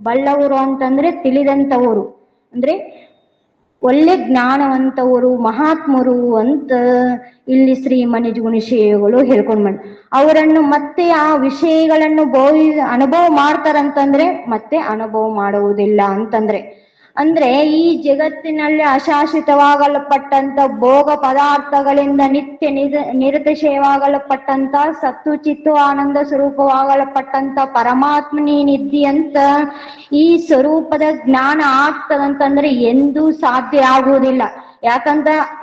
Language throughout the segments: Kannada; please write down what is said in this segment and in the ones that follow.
ಬಲ್ಲವರು ಅಂತಂದ್ರೆ ತಿಳಿದಂತವರು, ಅಂದ್ರೆ ಒಳ್ಳೆ ಜ್ಞಾನವಂತವರು, ಮಹಾತ್ಮರು ಅಂತ ಇಲ್ಲಿ ಶ್ರೀ ಮಣಿಜುಗುಣಿ ಶ್ರೀಗಳು ಹೇಳ್ಕೊಂಡ್ ಬಂದ. ಅವರನ್ನು ಮತ್ತೆ ಆ ವಿಷಯಗಳನ್ನು ಅನುಭವ ಮಾಡ್ತಾರಂತಂದ್ರೆ ಮತ್ತೆ ಅನುಭವ ಮಾಡುವುದಿಲ್ಲ ಅಂತಂದ್ರೆ, ಅಂದ್ರೆ ಈ ಜಗತ್ತಿನಲ್ಲಿ ಅಶಾಶ್ವತವಾಗಲ್ಪಟ್ಟಂತ ಭೋಗ ಪದಾರ್ಥಗಳಿಂದ ನಿತ್ಯ ನಿರತಿಶಯವಾಗಲ್ಪಟ್ಟಂತ ಸತ್ತು ಚಿತ್ತು ಆನಂದ ಸ್ವರೂಪವಾಗಲ್ಪಟ್ಟಂತ ಪರಮಾತ್ಮ ನೀನಿದ್ದಿ ಅಂತ ಈ ಸ್ವರೂಪದ ಜ್ಞಾನ ಆಗ್ತದಂತಂದ್ರೆ ಎಂದೂ ಸಾಧ್ಯ ಆಗುವುದಿಲ್ಲ.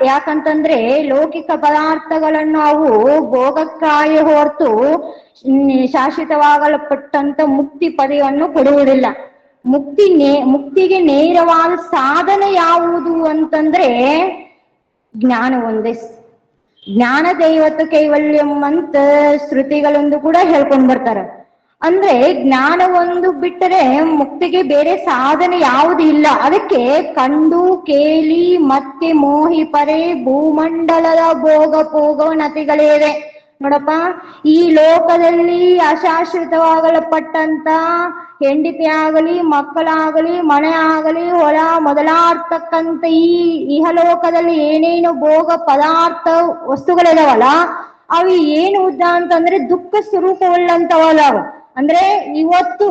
ಯಾಕಂತಂದ್ರೆ ಲೌಕಿಕ ಪದಾರ್ಥಗಳನ್ನು ಅವು ಭೋಗಕ್ಕಾಗಿ ಹೊರತು ಶಾಶ್ವತವಾಗಲ್ಪಟ್ಟಂತ ಮುಕ್ತಿ ಪದವನ್ನು ಕೊಡುವುದಿಲ್ಲ. ಮುಕ್ತಿಗೆ ನೇರವಾದ ಸಾಧನ ಯಾವುದು ಅಂತಂದ್ರೆ ಜ್ಞಾನ ಒಂದೇ. ಜ್ಞಾನ ದೈವತ ಕೈವಲ್ಯಂ ಅಂತ ಶ್ರುತಿಗಳೊಂದು ಕೂಡ ಹೇಳ್ಕೊಂಡ್ ಬರ್ತಾರ. ಅಂದ್ರೆ ಜ್ಞಾನ ಒಂದು ಬಿಟ್ಟರೆ ಮುಕ್ತಿಗೆ ಬೇರೆ ಸಾಧನೆ ಯಾವುದು ಇಲ್ಲ. ಅದಕ್ಕೆ ಕಂಡು ಕೇಳಿ ಮತ್ತೆ ಮೋಹಿ ಪರೆ ಭೂಮಂಡಲದ ಭೋಗನತಿಗಳೇವೆ ನೋಡಪ್ಪ. ಈ ಲೋಕದಲ್ಲಿ ಅಶಾಶ್ವತವಾಗಲ್ಪಟ್ಟಂತ ಹೆಂಡತಿ ಆಗಲಿ, ಮಕ್ಕಳಾಗಲಿ, ಮನೆ ಆಗಲಿ, ಹೊಲ ಮೊದಲಾರ್ತಕ್ಕಂಥ ಈ ಇಹಲೋಕದಲ್ಲಿ ಏನೇನು ಭೋಗ ಪದಾರ್ಥ ವಸ್ತುಗಳಿದಾವಲ್ಲ, ಅವು ಏನು ಉದ್ದ ಅಂತಂದ್ರೆ ದುಃಖ ಸ್ವರೂಪವುಳ್ಳಂತವಲ್ಲ. ಅಂದ್ರೆ ಇವತ್ತು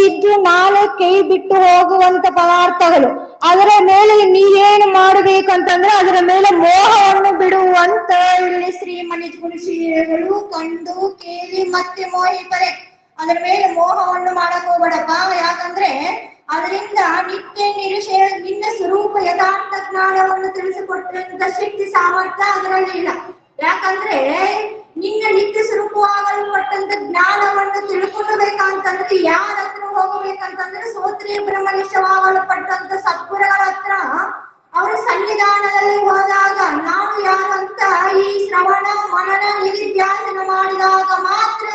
ಇದ್ದು ನಾಳೆ ಕೈ ಬಿಟ್ಟು ಹೋಗುವಂತ ಪದಾರ್ಥಗಳು. ಅದರ ಮೇಲೆ ನೀವೇನು ಮಾಡಬೇಕಂತಂದ್ರೆ ಅದರ ಮೇಲೆ ಮೋಹವನ್ನು ಬಿಡುವಂತ ಇಲ್ಲಿ ಶ್ರೀ ಮಣಿಜುಗುಣಿ ಶ್ರೀಗಳು ಕಂಡು ಕೇಳಿ ಮತ್ತೆ ಮೋಹಿ ಪರೆ. ಅದರ ಮೇಲೆ ಮೋಹವನ್ನು ಮಾಡಕ್ ಹೋಗ್ಬೇಡಪ್ಪ. ಯಾಕಂದ್ರೆ ಅದರಿಂದ ನಿತ್ಯ ನಿರೀಕ್ಷೆ ನಿನ್ನ ಸ್ವರೂಪ ಯಥಾರ್ಥ ಜ್ಞಾನವನ್ನು ತಿಳಿಸಿಕೊಟ್ಟಂತ ಶಕ್ತಿ ಸಾಮರ್ಥ್ಯ ಅದರಲ್ಲಿ ಇಲ್ಲ. ಯಾಕಂದ್ರೆ ನಿನ್ನ ನಿತ್ಯ ಸ್ವರೂಪವಾಗಲ್ಪಟ್ಟಂತ ಜ್ಞಾನವನ್ನು ತಿಳ್ಕೊಳ್ಬೇಕಂತಂದ್ರೆ ಯಾರ ಹತ್ರ ಹೋಗಬೇಕಂತಂದ್ರೆ ಶ್ರೋತ್ರಿಯ ಬ್ರಹ್ಮನಿಷ್ಠವಾಗಲ್ಪಟ್ಟಂತ ಸದ್ಗುರುಗಳ ಹತ್ರ. ಅವರ ಸನ್ನಿಧಾನದಲ್ಲಿ ಹೋದಾಗ ನಾವು ಯಾರಂತ ಈ ಶ್ರವಣ ಮನನ ನಿಧಿಧ್ಯಾಸನ ಮಾಡಿದಾಗ ಮಾತ್ರ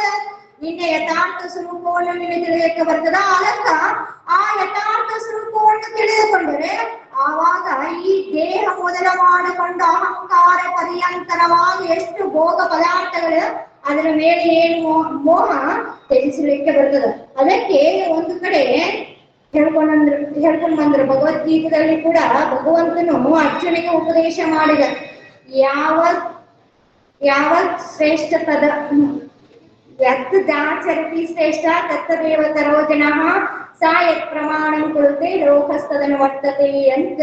ನಿನ್ನ ಯಥಾರ್ಥ ಸ್ವರೂಪವನ್ನು ನಿಮಗೆ ತಿಳಿಯಕ್ಕೆ ಬರ್ತದ. ಅದಕ್ಕ ಆ ಯಥಾರ್ಥ ಸ್ವರೂಪವನ್ನು ತಿಳಿದುಕೊಂಡರೆ ಆವಾಗ ಈ ದೇಹ ಮೊದಲ ಮಾಡಿಕೊಂಡು ಅಹಂಕಾರ ಪರ್ಯಂತರವಾಗಿ ಎಷ್ಟು ಭೋಗ ಪದಾರ್ಥಗಳು ಅದರ ಮೇಲೆ ಏನು ಮೋಹ ತಿಳಿಸಲಿಕ್ಕೆ ಬರ್ತದ. ಅದಕ್ಕೆ ಒಂದು ಕಡೆ ಹೇಳ್ಕೊಂಡ್ ಬಂದ್ರು ಭಗವದ್ಗೀತೆಯಲ್ಲಿ ಕೂಡ ಭಗವಂತನು ಅರ್ಜುನಿಗೆ ಉಪದೇಶ ಮಾಡಿದ. ಯಾವತ್ ಶ್ರೇಷ್ಠ ತದ ವ್ಯಕ್ತದಾಚರತಿ ಶ್ರೇಷ್ಠ ತತ್ತದೇವ ತರೋ ಜನಃ ಸಾ ಯತ್ ಪ್ರಮಾಣಂ ಕುರುತೆ ಲೋಕಸ್ತದನು ವರ್ತತೆ ಅಂತ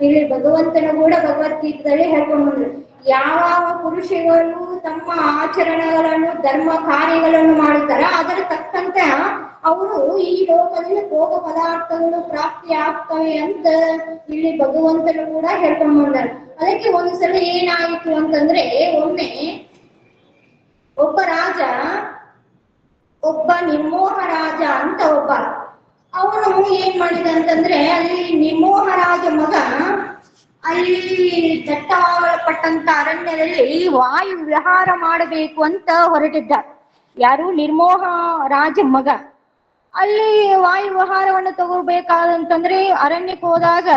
ಇಲ್ಲಿ ಭಗವಂತನು ಕೂಡ ಭಗವದ್ಗೀತೆಯಲ್ಲಿ ಹೇಳ್ಕೊಂಡು ಬಂದ್ರು. ಯಾವ ಪುರುಷಗಳು ತಮ್ಮ ಆಚರಣೆಗಳನ್ನು ಧರ್ಮ ಕಾರ್ಯಗಳನ್ನು ಮಾಡುತ್ತಾರ ಅದರ ತಕ್ಕಂತೆ ಅವರು ಈ ಲೋಕದಲ್ಲಿ ಭೋಗ ಪದಾರ್ಥಗಳು ಪ್ರಾಪ್ತಿ ಆಗ್ತವೆ ಅಂತ ಇಲ್ಲಿ ಭಗವಂತನು ಕೂಡ ಹೇಳ್ಕೊಂಡು ಬಂದಾರೆ. ಅದಕ್ಕೆ ಒಂದ್ಸಲ ಏನಾಯಿತು ಅಂತಂದ್ರೆ, ಒಮ್ಮೆ ಒಬ್ಬ ನಿರ್ಮೋಹ ರಾಜ ಅಂತ ಒಬ್ಬ, ಅವನು ಏನ್ ಮಾಡಿದ ಅಂತಂದ್ರೆ ಅಲ್ಲಿ ನಿರ್ಮೋಹ ರಾಜ ಮಗ ಅಲ್ಲಿ ದಟ್ಟವಾಗಲ್ಪಟ್ಟಂತ ಅರಣ್ಯದಲ್ಲಿ ವಾಯು ವಿಹಾರ ಮಾಡಬೇಕು ಅಂತ ಹೊರಟಿದ್ದ. ಯಾರು? ನಿರ್ಮೋಹ ರಾಜ ಮಗ. ಅಲ್ಲಿ ವಾಯು ವಿಹಾರವನ್ನು ತಗೋಬೇಕಾದಂತಂದ್ರೆ ಅರಣ್ಯಕ್ಕೆ ಹೋದಾಗ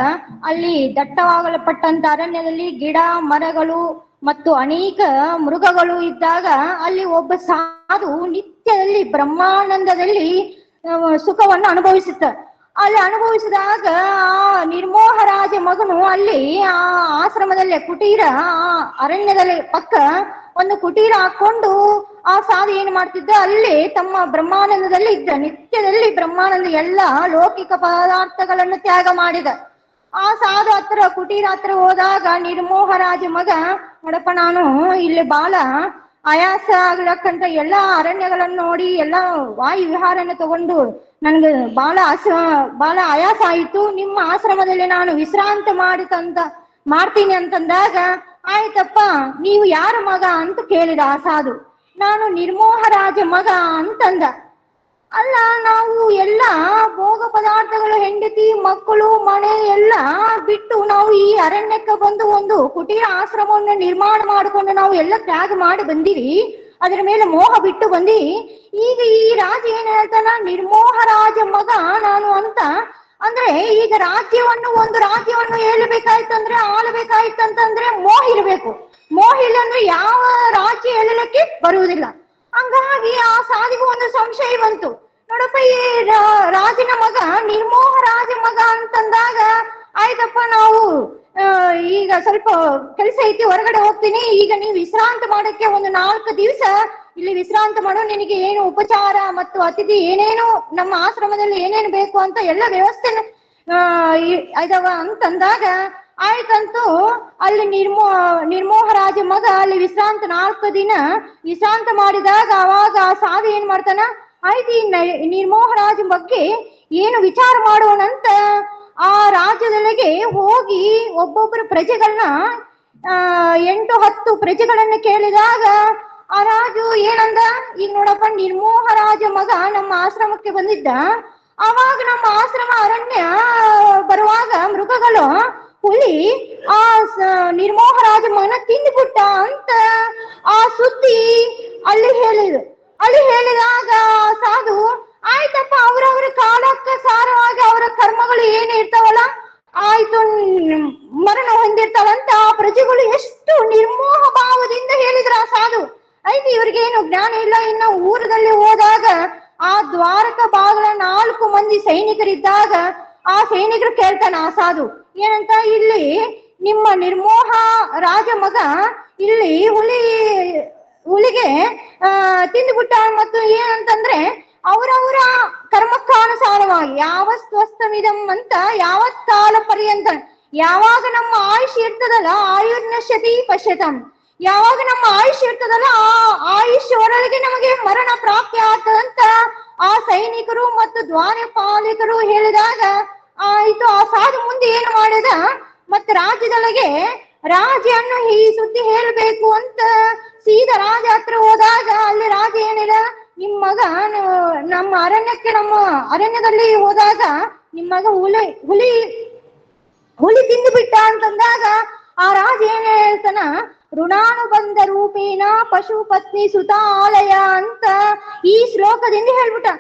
ಅಲ್ಲಿ ದಟ್ಟವಾಗಲ್ಪಟ್ಟಂತ ಅರಣ್ಯದಲ್ಲಿ ಗಿಡ ಮರಗಳು ಮತ್ತು ಅನೇಕ ಮೃಗಗಳು ಇದ್ದಾಗ ಅಲ್ಲಿ ಒಬ್ಬ ಸಾಧು ನಿತ್ಯದಲ್ಲಿ ಬ್ರಹ್ಮಾನಂದದಲ್ಲಿ ಸುಖವನ್ನು ಅನುಭವಿಸುತ್ತ. ಅಲ್ಲಿ ಅನುಭವಿಸಿದಾಗ ಆ ನಿರ್ಮೋಹ ರಾಜ ಮಗನು ಅಲ್ಲಿ ಆ ಆಶ್ರಮದಲ್ಲಿ ಕುಟೀರ ಅರಣ್ಯದಲ್ಲಿ ಪಕ್ಕ ಒಂದು ಕುಟೀರ ಹಾಕೊಂಡು ಆ ಸಾಧು ಏನ್ ಮಾಡ್ತಿದ್ದ, ಅಲ್ಲಿ ತಮ್ಮ ಬ್ರಹ್ಮಾನಂದದಲ್ಲಿ ಇದ್ದ. ನಿತ್ಯದಲ್ಲಿ ಬ್ರಹ್ಮಾನಂದ ಎಲ್ಲ ಲೌಕಿಕ ಪದಾರ್ಥಗಳನ್ನು ತ್ಯಾಗ ಮಾಡಿದ. ಆ ಸಾಧು ಹತ್ರ ಕುಟೀರ ಹತ್ರ ಹೋದಾಗ ನಿರ್ಮೋಹ ರಾಜ ಮಗ, ನೋಡಪ್ಪ ನಾನು ಇಲ್ಲಿ ಬಾಳ ಆಯಾಸ ಆಗ್ಲಕ್ಕಂತ ಎಲ್ಲಾ ಅರಣ್ಯಗಳನ್ನು ನೋಡಿ ಎಲ್ಲಾ ವಾಯು ವಿಹಾರನ ತಗೊಂಡು ನನ್ಗೆ ಬಹಳ ಆಯಾಸ ಆಯಿತು. ನಿಮ್ಮ ಆಶ್ರಮದಲ್ಲಿ ನಾನು ವಿಶ್ರಾಂತ ಮಾಡ್ತೀನಿ ಅಂತಂದಾಗ, ಆಯ್ತಪ್ಪ ನೀವು ಯಾರ ಮಗ ಅಂತ ಕೇಳಿದ ಆ ಸಾಧು. ನಾನು ನಿರ್ಮೋಹ ರಾಜ ಮಗ ಅಂತಂದ. ಅಲ್ಲ, ನಾವು ಎಲ್ಲ ಭೋಗ ಪದಾರ್ಥಗಳು, ಹೆಂಡತಿ ಮಕ್ಕಳು ಮನೆ ಎಲ್ಲ ಬಿಟ್ಟು ನಾವು ಈ ಅರಣ್ಯಕ್ಕೆ ಬಂದು ಒಂದು ಕುಟೀರ ಆಶ್ರಮವನ್ನು ನಿರ್ಮಾಣ ಮಾಡಿಕೊಂಡು ನಾವು ಎಲ್ಲ ತ್ಯಾಗ ಮಾಡಿ ಬಂದಿವಿ, ಅದರ ಮೇಲೆ ಮೋಹ ಬಿಟ್ಟು ಬಂದಿ. ಈಗ ಈ ರಾಜ ಏನ್ ಹೇಳ್ತಾನ, ನಿರ್ಮೋಹ ರಾಜ ಮಗ ನಾನು ಅಂತ. ಅಂದ್ರೆ ಈಗ ಒಂದು ರಾಜ್ಯವನ್ನು ಏಳಬೇಕಾಯ್ತಂದ್ರೆ ಆಳಬೇಕಾಯ್ತಂತಂದ್ರೆ ಮೋಹ ಇರಬೇಕು. ಮೋಹ ಇಲ್ಲ ಅಂದ್ರೆ ಯಾವ ರಾಜ್ಯ ಏಳಲಿಕ್ಕೆ ಬರುವುದಿಲ್ಲ. ಹಂಗಾಗಿ ಆ ಸಾಧಿಗೂ ಒಂದು ಸಂಶಯ ಬಂತು, ನೋಡಪ್ಪ ಈ ರಾಜನ ಮಗ ನಿರ್ಮೋಹ ರಾಜ ಮಗ ಅಂತಂದಾಗ ಆಯ್ತಪ್ಪ ನಾವು ಈಗ ಸ್ವಲ್ಪ ಕೆಲಸ ಐತಿ ಹೊರಗಡೆ ಹೋಗ್ತೀನಿ, ಈಗ ನೀವು ವಿಶ್ರಾಂತಿ ಮಾಡಕ್ಕೆ ಒಂದು 4 ದಿವಸ ಇಲ್ಲಿ ವಿಶ್ರಾಂತಿ ಮಾಡು, ನಿನಗೆ ಏನು ಉಪಚಾರ ಮತ್ತು ಅತಿಥಿ ಏನೇನು ನಮ್ಮ ಆಶ್ರಮದಲ್ಲಿ ಏನೇನು ಬೇಕು ಅಂತ ಎಲ್ಲ ವ್ಯವಸ್ಥೆ ಇದಾವ ಅಂತಂದಾಗ ಆಯ್ತಂತೂ ಅಲ್ಲಿ ನಿರ್ಮೋಹ ರಾಜ ಮಗ ಅಲ್ಲಿ ವಿಶ್ರಾಂತಿ 4 ದಿನ ವಿಶ್ರಾಂತಿ ಮಾಡಿದಾಗ ಅವಾಗ ಆ ಸಾಧು ಏನ್ ಮಾಡ್ತಾನ, ಆಯ್ತು ಈ ನಿರ್ಮೋಹ ರಾಜ ಬಗ್ಗೆ ಏನು ವಿಚಾರ ಮಾಡೋಣಂತ ಆ ರಾಜ್ಯದೊಳಗೆ ಹೋಗಿ ಒಬ್ಬೊಬ್ಬರು ಪ್ರಜೆಗಳನ್ನ 8-10 ಪ್ರಜೆಗಳನ್ನ ಕೇಳಿದಾಗ ಆ ರಾಜು ಏನಂದ, ಈಗ ನೋಡಪ್ಪ ನಿರ್ಮೋಹ ರಾಜ ಮಗ ನಮ್ಮ ಆಶ್ರಮಕ್ಕೆ ಬಂದಿದ್ದ, ಅವಾಗ ನಮ್ಮ ಆಶ್ರಮ ಅರಣ್ಯ ಬರುವಾಗ ಮೃಗಗಳು ಹುಲಿ ಆ ನಿರ್ಮೋಹ ರಾಜ ಮಗನ ತಿಂದುಬಿಟ್ಟ ಅಂತ ಆ ಸುದ್ದಿ ಅಲ್ಲಿ ಹೇಳಿದಾಗ ಸಾಧು ಆಯ್ತಪ್ಪ ಅವರವರ ಕಾಲಕ್ಕೆ ಸಾರವಾಗಿ ಅವರ ಕರ್ಮಗಳು ಏನ್ ಇರ್ತಾವಲ್ಲ ಆಯ್ತು ಮರಣ ಹೊಂದಿರ್ತಾವಂತ ಆ ಪ್ರಜೆಗಳು ಎಷ್ಟು ನಿರ್ಮೋಹ ಭಾವದಿಂದ ಹೇಳಿದ್ರ ಆ ಸಾಧು. ಆಯ್ತು ಇವ್ರಿಗೇನು ಜ್ಞಾನ ಇಲ್ಲ. ಇನ್ನು ಊರದಲ್ಲಿ ಹೋದಾಗ ಆ ದ್ವಾರಕ ಬಾಗಿಲ 4 ಮಂದಿ ಸೈನಿಕರಿದ್ದಾಗ ಆ ಸೈನಿಕರು ಕೇಳ್ತಾನ ಆ ಸಾಧು ಏನಂತ, ಇಲ್ಲಿ ನಿಮ್ಮ ನಿರ್ಮೋಹ ರಾಜ ಮಗ ಇಲ್ಲಿ ಹುಲಿಗೆ ತಿಂದುಬಿಟ್ಟ, ಮತ್ತು ಏನಂತಂದ್ರೆ ಅವರವರ ಕರ್ಮಕ್ಕಾನುಸಾರವಾಗಿ ಯಾವ ಸ್ವಸ್ಥಮಿದಂ ಅಂತ ಯಾವತ್ ಕಾಲ ಪರ್ಯಂತ, ಯಾವಾಗ ನಮ್ಮ ಆಯುಷ್ ಇರ್ತದಲ್ಲ ಆಯುರ್ನಶ್ಯತಿ ಪಶ್ಯತಂ, ಯಾವಾಗ ನಮ್ಮ ಆಯುಷ್ ಇರ್ತದಲ್ಲ ಆ ಆಯುಷ್ ಹೊರಗೆ ನಮಗೆ ಮರಣ ಪ್ರಾಪ್ತಿ ಆಗ್ತದಂತ ಆ ಸೈನಿಕರು ಮತ್ತು ದ್ವಾರಪಾಲಿಕರು ಹೇಳಿದಾಗ ಆಯ್ತು ಆ ಸಾಧು ಮುಂದೆ ಏನು ಮಾಡಿದ, ಮತ್ತೆ ರಾಜ್ಯದೊಳಗೆ ರಾಜವನ್ನು ಈ ಸುದ್ದಿ ಹೇಳ್ಬೇಕು ಅಂತ ಸೀದಾ ರಾಜ ಹತ್ರ ಹೋದಾಗ ಅಲ್ಲಿ ರಾಜ ಏನಿಲ್ಲ, ನಿಮ್ ಮಗ ನಮ್ಮ ಅರಣ್ಯದಲ್ಲಿ ಹೋದಾಗ ನಿಮ್ ಮಗ ಹುಲಿ ತಿಂದು ಬಿಟ್ಟ ಅಂತಂದಾಗ ಆ ರಾಜ ಏನ್ ಹೇಳ್ತಾನ, ಋಣಾನುಬಂಧ ರೂಪೇಣ ಪಶು ಪತ್ನಿ ಸುತ ಆಲಯ ಅಂತ ಈ ಶ್ಲೋಕದಿಂದ ಹೇಳ್ಬಿಟ್ಟ.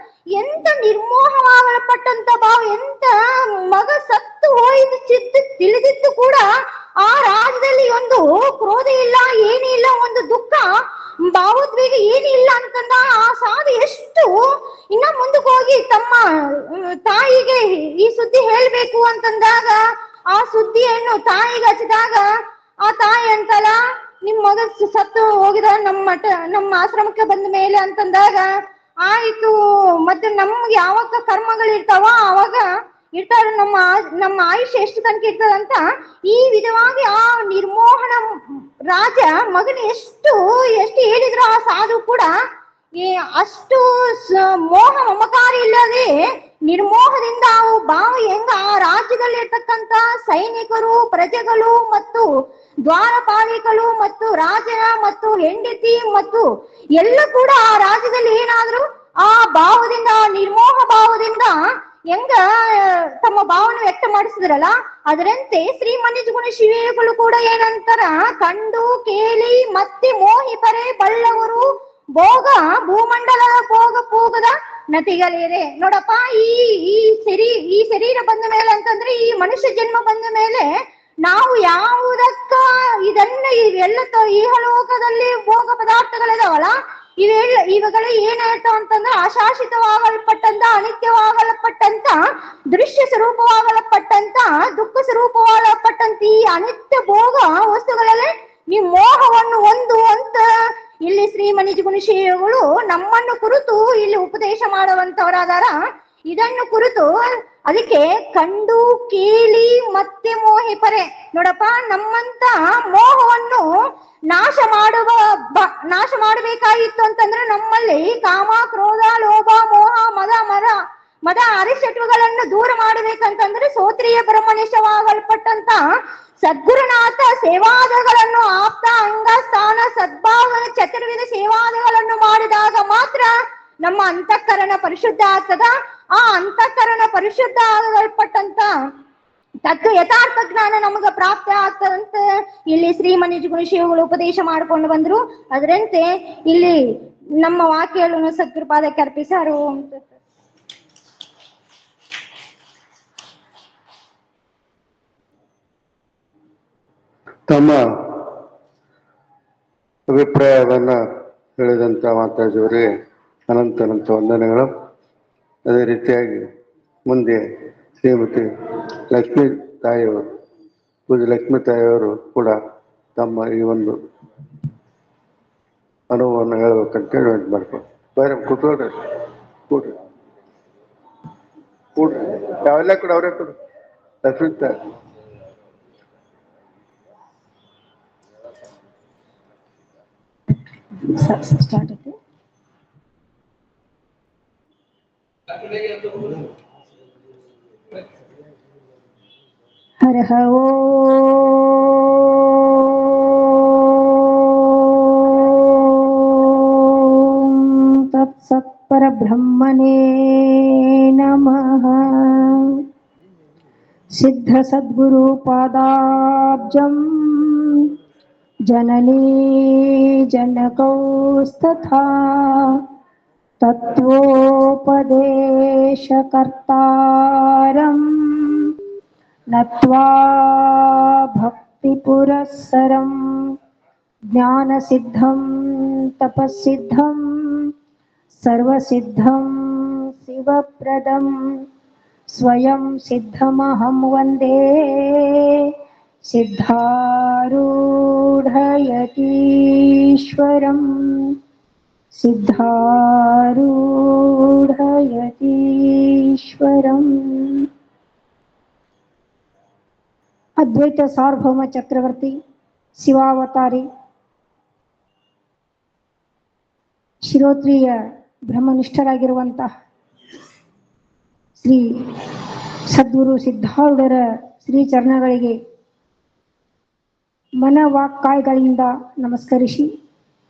ಎಂತ ನಿರ್ಮೋಹವಾಗಲ್ಪಟ್ಟಂತ ಭಾವ, ಎಂತ ಮಗ ಸತ್ತು ಹೋಯ್ತು ತಿಳಿದಿತ್ತು ಕೂಡ ಆ ರಾಜ್ಯದಲ್ಲಿ ಒಂದು ಕ್ರೋಧ ಇಲ್ಲ, ಏನಿಲ್ಲ, ಒಂದು ದುಃಖ ಭಾವೋದ್ವೇಗ ಏನಿಲ್ಲ ಅಂತಂದ ಆ ಸಾಧು ಎಷ್ಟು ಇನ್ನ ಮುಂದಕ್ಕೆ ಹೋಗಿ ತಮ್ಮ ತಾಯಿಗೆ ಈ ಸುದ್ದಿ ಹೇಳ್ಬೇಕು ಅಂತಂದಾಗ ಆ ಸುದ್ದಿಯನ್ನು ತಾಯಿಗೆ ಹಚ್ಚಿದಾಗ ಆ ತಾಯಿ ಅಂತಲ್ಲ, ನಿಮ್ ಮಗ ಸತ್ತು ಹೋಗಿದ ನಮ್ಮ ಆಶ್ರಮಕ್ಕೆ ಬಂದ ಮೇಲೆ ಅಂತಂದಾಗ ಆಯ್ತು, ಮತ್ತೆ ನಮ್ಗೆ ಯಾವಾಗ ಕರ್ಮಗಳಿರ್ತಾವ ಅವಾಗ ಇರ್ತಾರ, ನಮ್ಮ ಆಯುಷ್ಯ ಎಷ್ಟು ತನಕ ಇರ್ತದಂತ ಈ ವಿಧವಾಗಿ ಆ ನಿರ್ಮೋಹನ ರಾಜ ಮಗನ ಎಷ್ಟು ಹೇಳಿದ್ರು ಆ ಸಾಧು ಕೂಡ ಅಷ್ಟು ಮೋಹ ಮಮಕಾರ ಇಲ್ಲದೆ ನಿರ್ಮೋಹದಿಂದ ಅವು ಭಾವ ಹೆಂಗ ಆ ರಾಜ್ಯದಲ್ಲಿ ಇರ್ತಕ್ಕಂತ ಸೈನಿಕರು ಪ್ರಜೆಗಳು ಮತ್ತು ದ್ವಾರಪಾಲಿಕರು ಮತ್ತು ರಾಜ ಮತ್ತು ಹೆಂಡತಿ ಮತ್ತು ಎಲ್ಲ ಕೂಡ ಆ ರಾಜ್ಯದಲ್ಲಿ ಏನಾದ್ರು ಆ ಭಾವದಿಂದ ನಿರ್ಮೋಹ ಭಾವದಿಂದ ಹೆಂಗ ತಮ್ಮ ಭಾವನೆ ವ್ಯಕ್ತ ಮಾಡಿಸಿದ್ರಲ್ಲ ಅದರಂತೆ ಶ್ರೀ ಮನಿಜಗುಣ ಶಿವೆಗಳು ಕೂಡ ಏನಂತಾರ, ಕಂಡು ಕೇಳಿ ಮತ್ತೆ ಮೋಹಿಪರೆ ಬಳ್ಳವರು ಭೋಗ ಭೂಮಂಡಲದ ಭೋಗ ಪೂಗದ ನತಿಗಳೇರೆ. ನೋಡಪ್ಪ ಈ ಶರೀರ ಬಂದ ಮೇಲೆ ಅಂತಂದ್ರೆ ಈ ಮನುಷ್ಯ ಜನ್ಮ ಬಂದ ಮೇಲೆ ನಾವು ಯಾವುದಕ್ಕ ಇವೆಲ್ಲ ಇಹಲೋಕದಲ್ಲಿ ಭೋಗ ಪದಾರ್ಥಗಳಿದಾವಲ್ಲ ಇವುಗಳು ಏನಾಯ್ತು ಅಂತಂದ್ರೆ ಅಶಾಶ್ವತವಾಗಲ್ಪಟ್ಟಂತ ಅನಿತ್ಯವಾಗಲ್ಪಟ್ಟಂತ ದೃಶ್ಯ ಸ್ವರೂಪವಾಗಲ್ಪಟ್ಟಂತ ದುಃಖ ಸ್ವರೂಪವಾಗಲ್ಪಟ್ಟಂತ ಈ ಅನಿತ್ಯ ಭೋಗ ವಸ್ತುಗಳಲ್ಲಿ ನೀವು ಮೋಹವನ್ನು ಒಂದು ಅಂತ ಇಲ್ಲಿ ಶ್ರೀ ಮನಿಜಗುಣ ಶ್ರೀಗಳು ನಮ್ಮನ್ನು ಕುರಿತು ಇಲ್ಲಿ ಉಪದೇಶ ಮಾಡುವಂತವರಾದಾರ. ಇದನ್ನು ಕುರಿತು ಅದಕ್ಕೆ ಕಂಡು ಕೇಳಿ ಮತ್ತೆ ಮೋಹಿಪರೆ. ನೋಡಪ್ಪ, ನಮ್ಮಂತ ಮೋಹವನ್ನು ನಾಶ ಮಾಡಬೇಕಾಗಿತ್ತು ಅಂತಂದ್ರೆ ನಮ್ಮಲ್ಲಿ ಕಾಮ ಕ್ರೋಧ ಲೋಭ ಮೋಹ ಮದ ಅರಿಷಟ್ವಗಳನ್ನು ದೂರ ಮಾಡಬೇಕಂತಂದ್ರೆ ಸೋತ್ರಿಯ ಬ್ರಹ್ಮನಿಷ್ಠವಾಗಲ್ಪಟ್ಟಂತ ಸದ್ಗುರುನಾಥ ಸೇವಾದಗಳನ್ನು ಆಪ್ತ ಅಂಗ ಸ್ಥಾನ ಸದ್ಭಾವನ ಚತುರ್ವಿಧ ಸೇವಾದಗಳನ್ನು ಮಾಡಿದಾಗ ಮಾತ್ರ ನಮ್ಮ ಅಂತಃಕರಣ ಪರಿಶುದ್ಧ ಆಗ್ತದ. ಆ ಅಂತಃಕರಣ ಪರಿಶುದ್ಧ ಆಗಲ್ಪಟ್ಟಂತ ತತ್ವ ಯಥಾರ್ಥ ಜ್ಞಾನ ನಮಗ ಪ್ರಾಪ್ತಿ ಆಗ್ತದಂತ ಇಲ್ಲಿ ಶ್ರೀ ಮನಿಜಗುಣ ಶಿವಗಳು ಉಪದೇಶ ಮಾಡ್ಕೊಂಡು ಬಂದ್ರು. ಅದರಂತೆ ಇಲ್ಲಿ ನಮ್ಮ ವಾಕ್ಯಗಳನ್ನು ಸದ್ಗುರುಪಾದಕ್ಕೆ ಅರ್ಪಿಸಾರು ಅಂತ. ತಮ್ಮ ಅಭಿಪ್ರಾಯವನ್ನ ಹೇಳಿದಂತ ಮಾತಾಜಿಯವರೇ ಅನಂತ ವಂದನೆಗಳು. ಅದೇ ರೀತಿಯಾಗಿ ಮುಂದೆ ಶ್ರೀಮತಿ ಲಕ್ಷ್ಮೀ ತಾಯಿಯವರು, ಪೂಜೆ ಲಕ್ಷ್ಮೀ ತಾಯಿಯವರು ಕೂಡ ತಮ್ಮ ಈ ಒಂದು ಅನುಭವವನ್ನು ಹೇಳ್ಬೇಕಂತೇಳಿ ವೇಟ್ ಮಾಡ್ಕೊಂಡು ಬೇರೆ ಕೂತ್ಕೊಳ್ರಿ, ಕೂಡ್ರಿ ಕೂಡ್ರಿ, ಯಾವೆಲ್ಲ ಕೂಡ ಅವರೇ ಕೊಡು ಲಕ್ಷ್ಮೀ ತಾಯಿ. ಸ್ಟಾರ್ಟ್ ಆಯ್ತು. ಹರಃ ಓಂ ತತ್ಸತ್ ಪರಬ್ರಹ್ಮಣೇ ನಮಃ. ಸಿದ್ಧ ಸದ್ಗುರು ಪಾದಾಬ್ಜಂ ಜನನೀ ಜನಕೌಸ್ತಥಾ ತತ್ವೋಪದೇಶಕರ್ತಾರಂ ನತ್ವಾ ಭಕ್ತಿಪುರಸ್ಸರಂ ಜ್ಞಾನಸಿದ್ಧಂ ತಪಸ್ಸಿದ್ಧಂ ಸರ್ವಸಿದ್ಧಂ ಶಿವಪ್ರದಂ ಸ್ವಯಂ ಸಿದ್ಧಮಹಂ ವಂದೇ ಸಿದ್ಧಾರೂಢಯತೀಶ್ವರಂ ಸಿದ್ಧಾರೂಢಯತೀಶ್ವರಂ. ಅದ್ವೈತ ಸಾರ್ವಭೌಮ ಚಕ್ರವರ್ತಿ ಶಿವಾವತಾರಿ ಶಿರೋತ್ರಿಯ ಬ್ರಹ್ಮನಿಷ್ಠರಾಗಿರುವಂತಹ ಶ್ರೀ ಸದ್ಗುರು ಸಿದ್ಧಾರೂಢರ ಶ್ರೀ ಚರಣಗಳಿಗೆ ಮನವಾಕ್ಕಾಯಗಳಿಂದ ನಮಸ್ಕರಿಸಿ,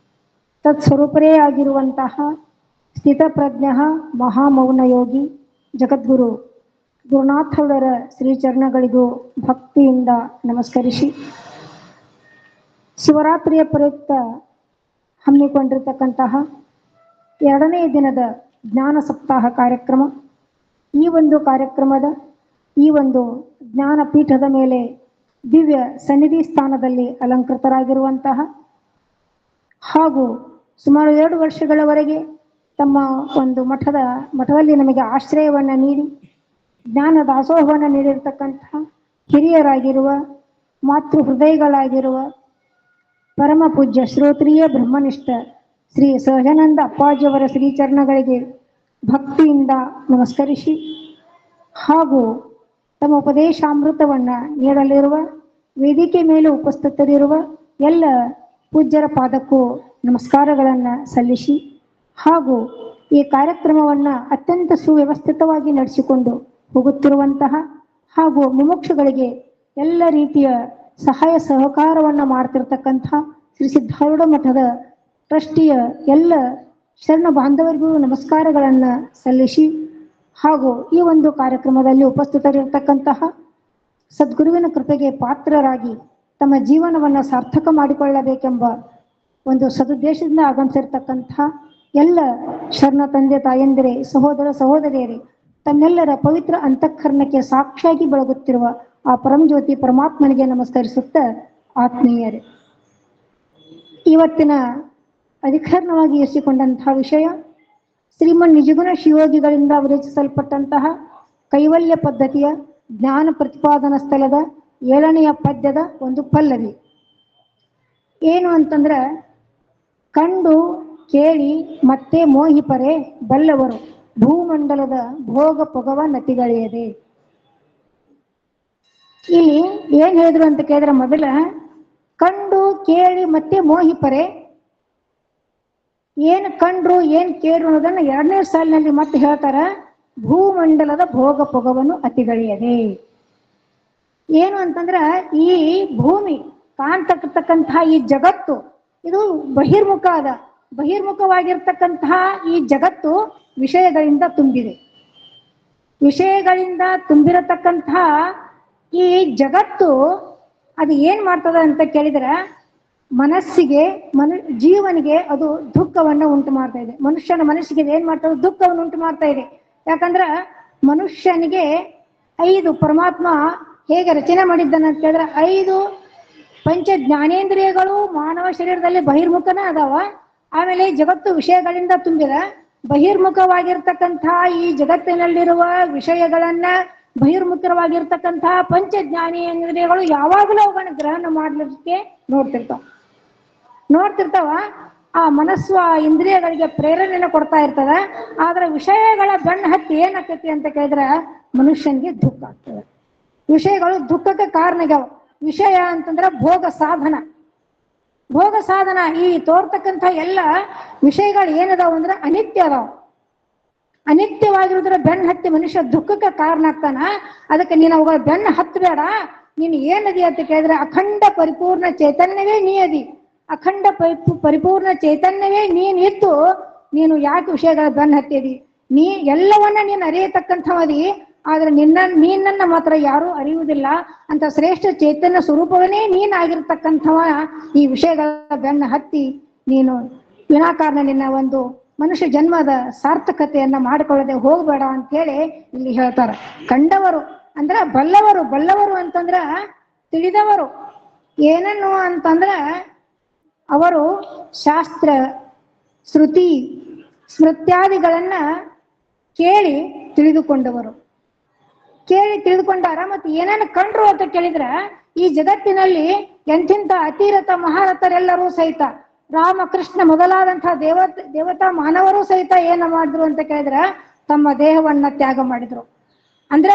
ತತ್ಸ್ವರೂಪರೇ ಆಗಿರುವಂತಹ ಸ್ಥಿತಪ್ರಜ್ಞ ಮಹಾಮೌನ ಯೋಗಿ ಜಗದ್ಗುರು ಗುರುನಾಥರವರ ಶ್ರೀ ಚರಣಗಳಿಗೂ ಭಕ್ತಿಯಿಂದ ನಮಸ್ಕರಿಸಿ, ಶಿವರಾತ್ರಿಯ ಪ್ರಯುಕ್ತ ಹಮ್ಮಿಕೊಂಡಿರತಕ್ಕಂತಹ 2ನೇ ದಿನದ ಜ್ಞಾನ ಸಪ್ತಾಹ ಕಾರ್ಯಕ್ರಮ, ಈ ಒಂದು ಕಾರ್ಯಕ್ರಮದ ಈ ಒಂದು ಜ್ಞಾನಪೀಠದ ಮೇಲೆ ದಿವ್ಯ ಸನ್ನಿಧಿ ಸ್ಥಾನದಲ್ಲಿ ಅಲಂಕೃತರಾಗಿರುವಂತಹ ಹಾಗೂ ಸುಮಾರು 2 ವರ್ಷಗಳವರೆಗೆ ತಮ್ಮ ಒಂದು ಮಠದಲ್ಲಿ ನಮಗೆ ಆಶ್ರಯವನ್ನು ನೀಡಿ ಜ್ಞಾನ ದಾಸೋಹವನ್ನು ನೀಡಿರತಕ್ಕಂತಹ ಹಿರಿಯರಾಗಿರುವ ಮಾತೃ ಹೃದಯಗಳಾಗಿರುವ ಪರಮ ಪೂಜ್ಯ ಶ್ರೋತ್ರಿಯ ಬ್ರಹ್ಮನಿಷ್ಠ ಶ್ರೀ ಸಹಜಾನಂದ ಅಪ್ಪಾಜಿಯವರ ಶ್ರೀಚರಣಗಳಿಗೆ ಭಕ್ತಿಯಿಂದ ನಮಸ್ಕರಿಸಿ, ಹಾಗೂ ತಮ್ಮ ಉಪದೇಶಾಮೃತವನ್ನು ನೀಡಲಿರುವ ವೇದಿಕೆ ಮೇಲೆ ಉಪಸ್ಥಿತರಿರುವ ಎಲ್ಲ ಪೂಜ್ಯರ ಪಾದಕ್ಕೂ ನಮಸ್ಕಾರಗಳನ್ನು ಸಲ್ಲಿಸಿ, ಹಾಗೂ ಈ ಕಾರ್ಯಕ್ರಮವನ್ನು ಅತ್ಯಂತ ಸುವ್ಯವಸ್ಥಿತವಾಗಿ ನಡೆಸಿಕೊಂಡು ಹೋಗುತ್ತಿರುವಂತಹ ಹಾಗೂ ಮುಮುಕ್ಷುಗಳಿಗೆ ಎಲ್ಲ ರೀತಿಯ ಸಹಾಯ ಸಹಕಾರವನ್ನು ಮಾಡ್ತಿರ್ತಕ್ಕಂತಹ ಶ್ರೀ ಸಿದ್ಧಾರೂಢ ಮಠದ ಟ್ರಸ್ಟಿಯ ಎಲ್ಲ ಶರಣ ಬಾಂಧವರಿಗೂ ನಮಸ್ಕಾರಗಳನ್ನು ಸಲ್ಲಿಸಿ, ಹಾಗೂ ಈ ಒಂದು ಕಾರ್ಯಕ್ರಮದಲ್ಲಿ ಉಪಸ್ಥಿತರಿರತಕ್ಕಂತಹ ಸದ್ಗುರುವಿನ ಕೃಪೆಗೆ ಪಾತ್ರರಾಗಿ ತಮ್ಮ ಜೀವನವನ್ನು ಸಾರ್ಥಕ ಮಾಡಿಕೊಳ್ಳಬೇಕೆಂಬ ಒಂದು ಸದುದ್ದೇಶದಿಂದ ಆಗಮಿಸಿರ್ತಕ್ಕಂತಹ ಎಲ್ಲ ಶರಣ ತಂದೆ ತಾಯಂದಿರೇ, ಸಹೋದರ ಸಹೋದರಿಯರೇ, ತಮ್ಮೆಲ್ಲರ ಪವಿತ್ರ ಅಂತಃಕರಣಕ್ಕೆ ಸಾಕ್ಷಿಯಾಗಿ ಬೆಳಗುತ್ತಿರುವ ಆ ಪರಂಜ್ಯೋತಿ ಪರಮಾತ್ಮನಿಗೆ ನಮಸ್ಕರಿಸುತ್ತಾ ಆತ್ಮೀಯರೇ, ಇವತ್ತಿನ ಅಧಿಕರಣವಾಗಿ ಇರಿಸಿಕೊಂಡಂತಹ ವಿಷಯ ಶ್ರೀಮನ್ ನಿಜಗುಣ ಶಿವಯೋಗಿಗಳಿಂದ ವಿರಚಿಸಲ್ಪಟ್ಟಂತಹ ಕೈವಲ್ಯ ಪದ್ಧತಿಯ ಜ್ಞಾನ ಪ್ರತಿಪಾದನಾ ಸ್ಥಳದ 7ನೆಯ ಪದ್ಯದ ಒಂದು ಪಲ್ಲವಿ. ಏನು ಅಂತಂದ್ರೆ, ಕಂಡು ಕೇಳಿ ಮತ್ತೆ ಮೋಹಿಪರೆ ಬಲ್ಲವರು ಭೂಮಂಡಲದ ಭೋಗ ಪೊಗವ ನತಿಗಳೆಯದೆ. ಇಲ್ಲಿ ಏನ್ ಹೇಳಿದ್ರು ಅಂತ ಕೇಳಿದ್ರೆ, ಮೊದಲ ಕಂಡು ಕೇಳಿ ಮತ್ತೆ ಮೋಹಿಪರೆ, ಏನ್ ಕಂಡ್ರು ಏನ್ ಕೇಳ್ರು ಅನ್ನೋದನ್ನ 2ನೇ ಸಾಲಿನಲ್ಲಿ ಮತ್ತೆ ಹೇಳ್ತಾರ, ಭೂಮಂಡಲದ ಭೋಗ ಪೊಗವನ್ನು ಅತಿಗಳೆಯದೆ. ಏನು ಅಂತಂದ್ರ, ಈ ಭೂಮಿ ಕಾಣ್ತಕ್ಕಂತಹ ಈ ಜಗತ್ತು ಇದು ಬಹಿರ್ಮುಖವಾಗಿರ್ತಕ್ಕಂತಹ ಈ ಜಗತ್ತು ವಿಷಯಗಳಿಂದ ತುಂಬಿದೆ. ವಿಷಯಗಳಿಂದ ತುಂಬಿರತಕ್ಕಂತಹ ಈ ಜಗತ್ತು ಅದು ಏನ್ ಮಾಡ್ತದ ಅಂತ ಕೇಳಿದ್ರೆ, ಮನಸ್ಸಿಗೆ ಜೀವನಿಗೆ ಅದು ದುಃಖವನ್ನು ಉಂಟು ಮಾಡ್ತಾ ಇದೆ. ಮನುಷ್ಯನ ಮನಸ್ಸಿಗೆ ಏನ್ ಮಾಡ್ತದೆ, ದುಃಖವನ್ನು ಉಂಟು ಮಾಡ್ತಾ ಇದೆ. ಯಾಕಂದ್ರ ಮನುಷ್ಯನಿಗೆ 5 ಪರಮಾತ್ಮ ಹೇಗೆ ರಚನೆ ಮಾಡಿದ್ದಾನೆ ಅಂತ ಹೇಳಿದ್ರೆ, 5 ಪಂಚ ಜ್ಞಾನೇಂದ್ರಿಯಗಳು ಮಾನವ ಶರೀರದಲ್ಲಿ ಬಹಿರ್ಮುಖನ ಅದಾವ. ಆಮೇಲೆ ಜಗತ್ತು ವಿಷಯಗಳಿಂದ ತುಂಬಿದ. ಬಹಿರ್ಮುಖವಾಗಿರ್ತಕ್ಕಂಥ ಈ ಜಗತ್ತಿನಲ್ಲಿರುವ ವಿಷಯಗಳನ್ನ ಬಹಿರ್ಮುಖವಾಗಿರ್ತಕ್ಕಂಥ ಪಂಚಜ್ಞಾನಿ ಇಂದ್ರಿಯಗಳು ಯಾವಾಗಲೂ ಅವುಗಳನ್ನ ಗ್ರಹಣ ಮಾಡ್ಲಿಕ್ಕೆ ನೋಡ್ತಿರ್ತಾವ. ಆ ಮನಸ್ಸು ಆ ಇಂದ್ರಿಯಗಳಿಗೆ ಪ್ರೇರಣೆನ ಕೊಡ್ತಾ ಇರ್ತದ. ಆದ್ರೆ ವಿಷಯಗಳ ಬೆನ್ನು ಹತ್ತಿ ಏನಾಗ್ತೈತಿ ಅಂತ ಕೇಳಿದ್ರೆ ಮನುಷ್ಯನಿಗೆ ದುಃಖ ಆಗ್ತದೆ. ವಿಷಯಗಳು ದುಃಖಕ್ಕೆ ಕಾರಣಗ್ಯಾವ. ವಿಷಯ ಅಂತಂದ್ರೆ ಭೋಗ ಸಾಧನ. ಈ ತೋರ್ತಕ್ಕಂಥ ಎಲ್ಲ ವಿಷಯಗಳು ಏನದಾವ ಅಂದ್ರೆ ಅನಿತ್ಯ ಅದಾವ. ಅನಿತ್ಯವಾಗಿರೋದ್ರ ಬೆನ್ನು ಹತ್ತಿ ಮನುಷ್ಯ ದುಃಖಕ್ಕೆ ಕಾರಣ ಆಗ್ತಾನ. ಅದಕ್ಕೆ ನೀನು ಅವುಗಳ ಬೆನ್ನು ಹತ್ತಬೇಡ. ನೀನು ಏನದಿ ಅಂತ ಕೇಳಿದ್ರೆ ಅಖಂಡ ಪರಿಪೂರ್ಣ ಚೈತನ್ಯವೇ ನೀ ಅದಿ. ಅಖಂಡ ಪರಿಪೂರ್ಣ ಚೈತನ್ಯವೇ ನೀನಿದ್ದು ನೀನು ಯಾಕೆ ವಿಷಯಗಳ ಬೆನ್ನು ಹತ್ತಿದಿ? ನೀ ಎಲ್ಲವನ್ನ ನೀನು ಅರಿಯತಕ್ಕಂಥವದಿ. ಆದ್ರೆ ನೀನನ್ನ ಮಾತ್ರ ಯಾರೂ ಅರಿಯುವುದಿಲ್ಲ. ಅಂತ ಶ್ರೇಷ್ಠ ಚೈತನ್ಯ ಸ್ವರೂಪವನ್ನೇ ನೀನಾಗಿರ್ತಕ್ಕಂಥವ ಈ ವಿಷಯಗಳ ಬೆನ್ನ ಹತ್ತಿ ನೀನು ವಿನಾಕಾರಣ ನಿನ್ನ ಒಂದು ಮನುಷ್ಯ ಜನ್ಮದ ಸಾರ್ಥಕತೆಯನ್ನ ಮಾಡಿಕೊಳ್ಳದೆ ಹೋಗ್ಬೇಡ ಅಂತೇಳಿ ಇಲ್ಲಿ ಹೇಳ್ತಾರೆ. ಕಂಡವರು ಅಂದ್ರ ಬಲ್ಲವರು ಅಂತಂದ್ರ ತಿಳಿದವರು. ಏನನ್ನು ಅಂತಂದ್ರ ಅವರು ಶಾಸ್ತ್ರ ಶ್ರುತಿ ಸ್ಮೃತ್ಯಾದಿಗಳನ್ನ ಕೇಳಿ ತಿಳಿದುಕೊಂಡಾರ. ಮತ್ತೆ ಏನೇನು ಕಂಡ್ರು ಅಂತ ಕೇಳಿದ್ರ ಈ ಜಗತ್ತಿನಲ್ಲಿ ಎಂಥಿಂತ ಅತಿರಥ ಮಹಾರಥರೆಲ್ಲರೂ ಸಹಿತ ರಾಮಕೃಷ್ಣ ಮೊದಲಾದಂತಹ ದೇವತಾ ಮಾನವರು ಸಹಿತ ಏನ ಮಾಡಿದ್ರು ಅಂತ ಕೇಳಿದ್ರ ತಮ್ಮ ದೇಹವನ್ನ ತ್ಯಾಗ ಮಾಡಿದ್ರು. ಅಂದ್ರ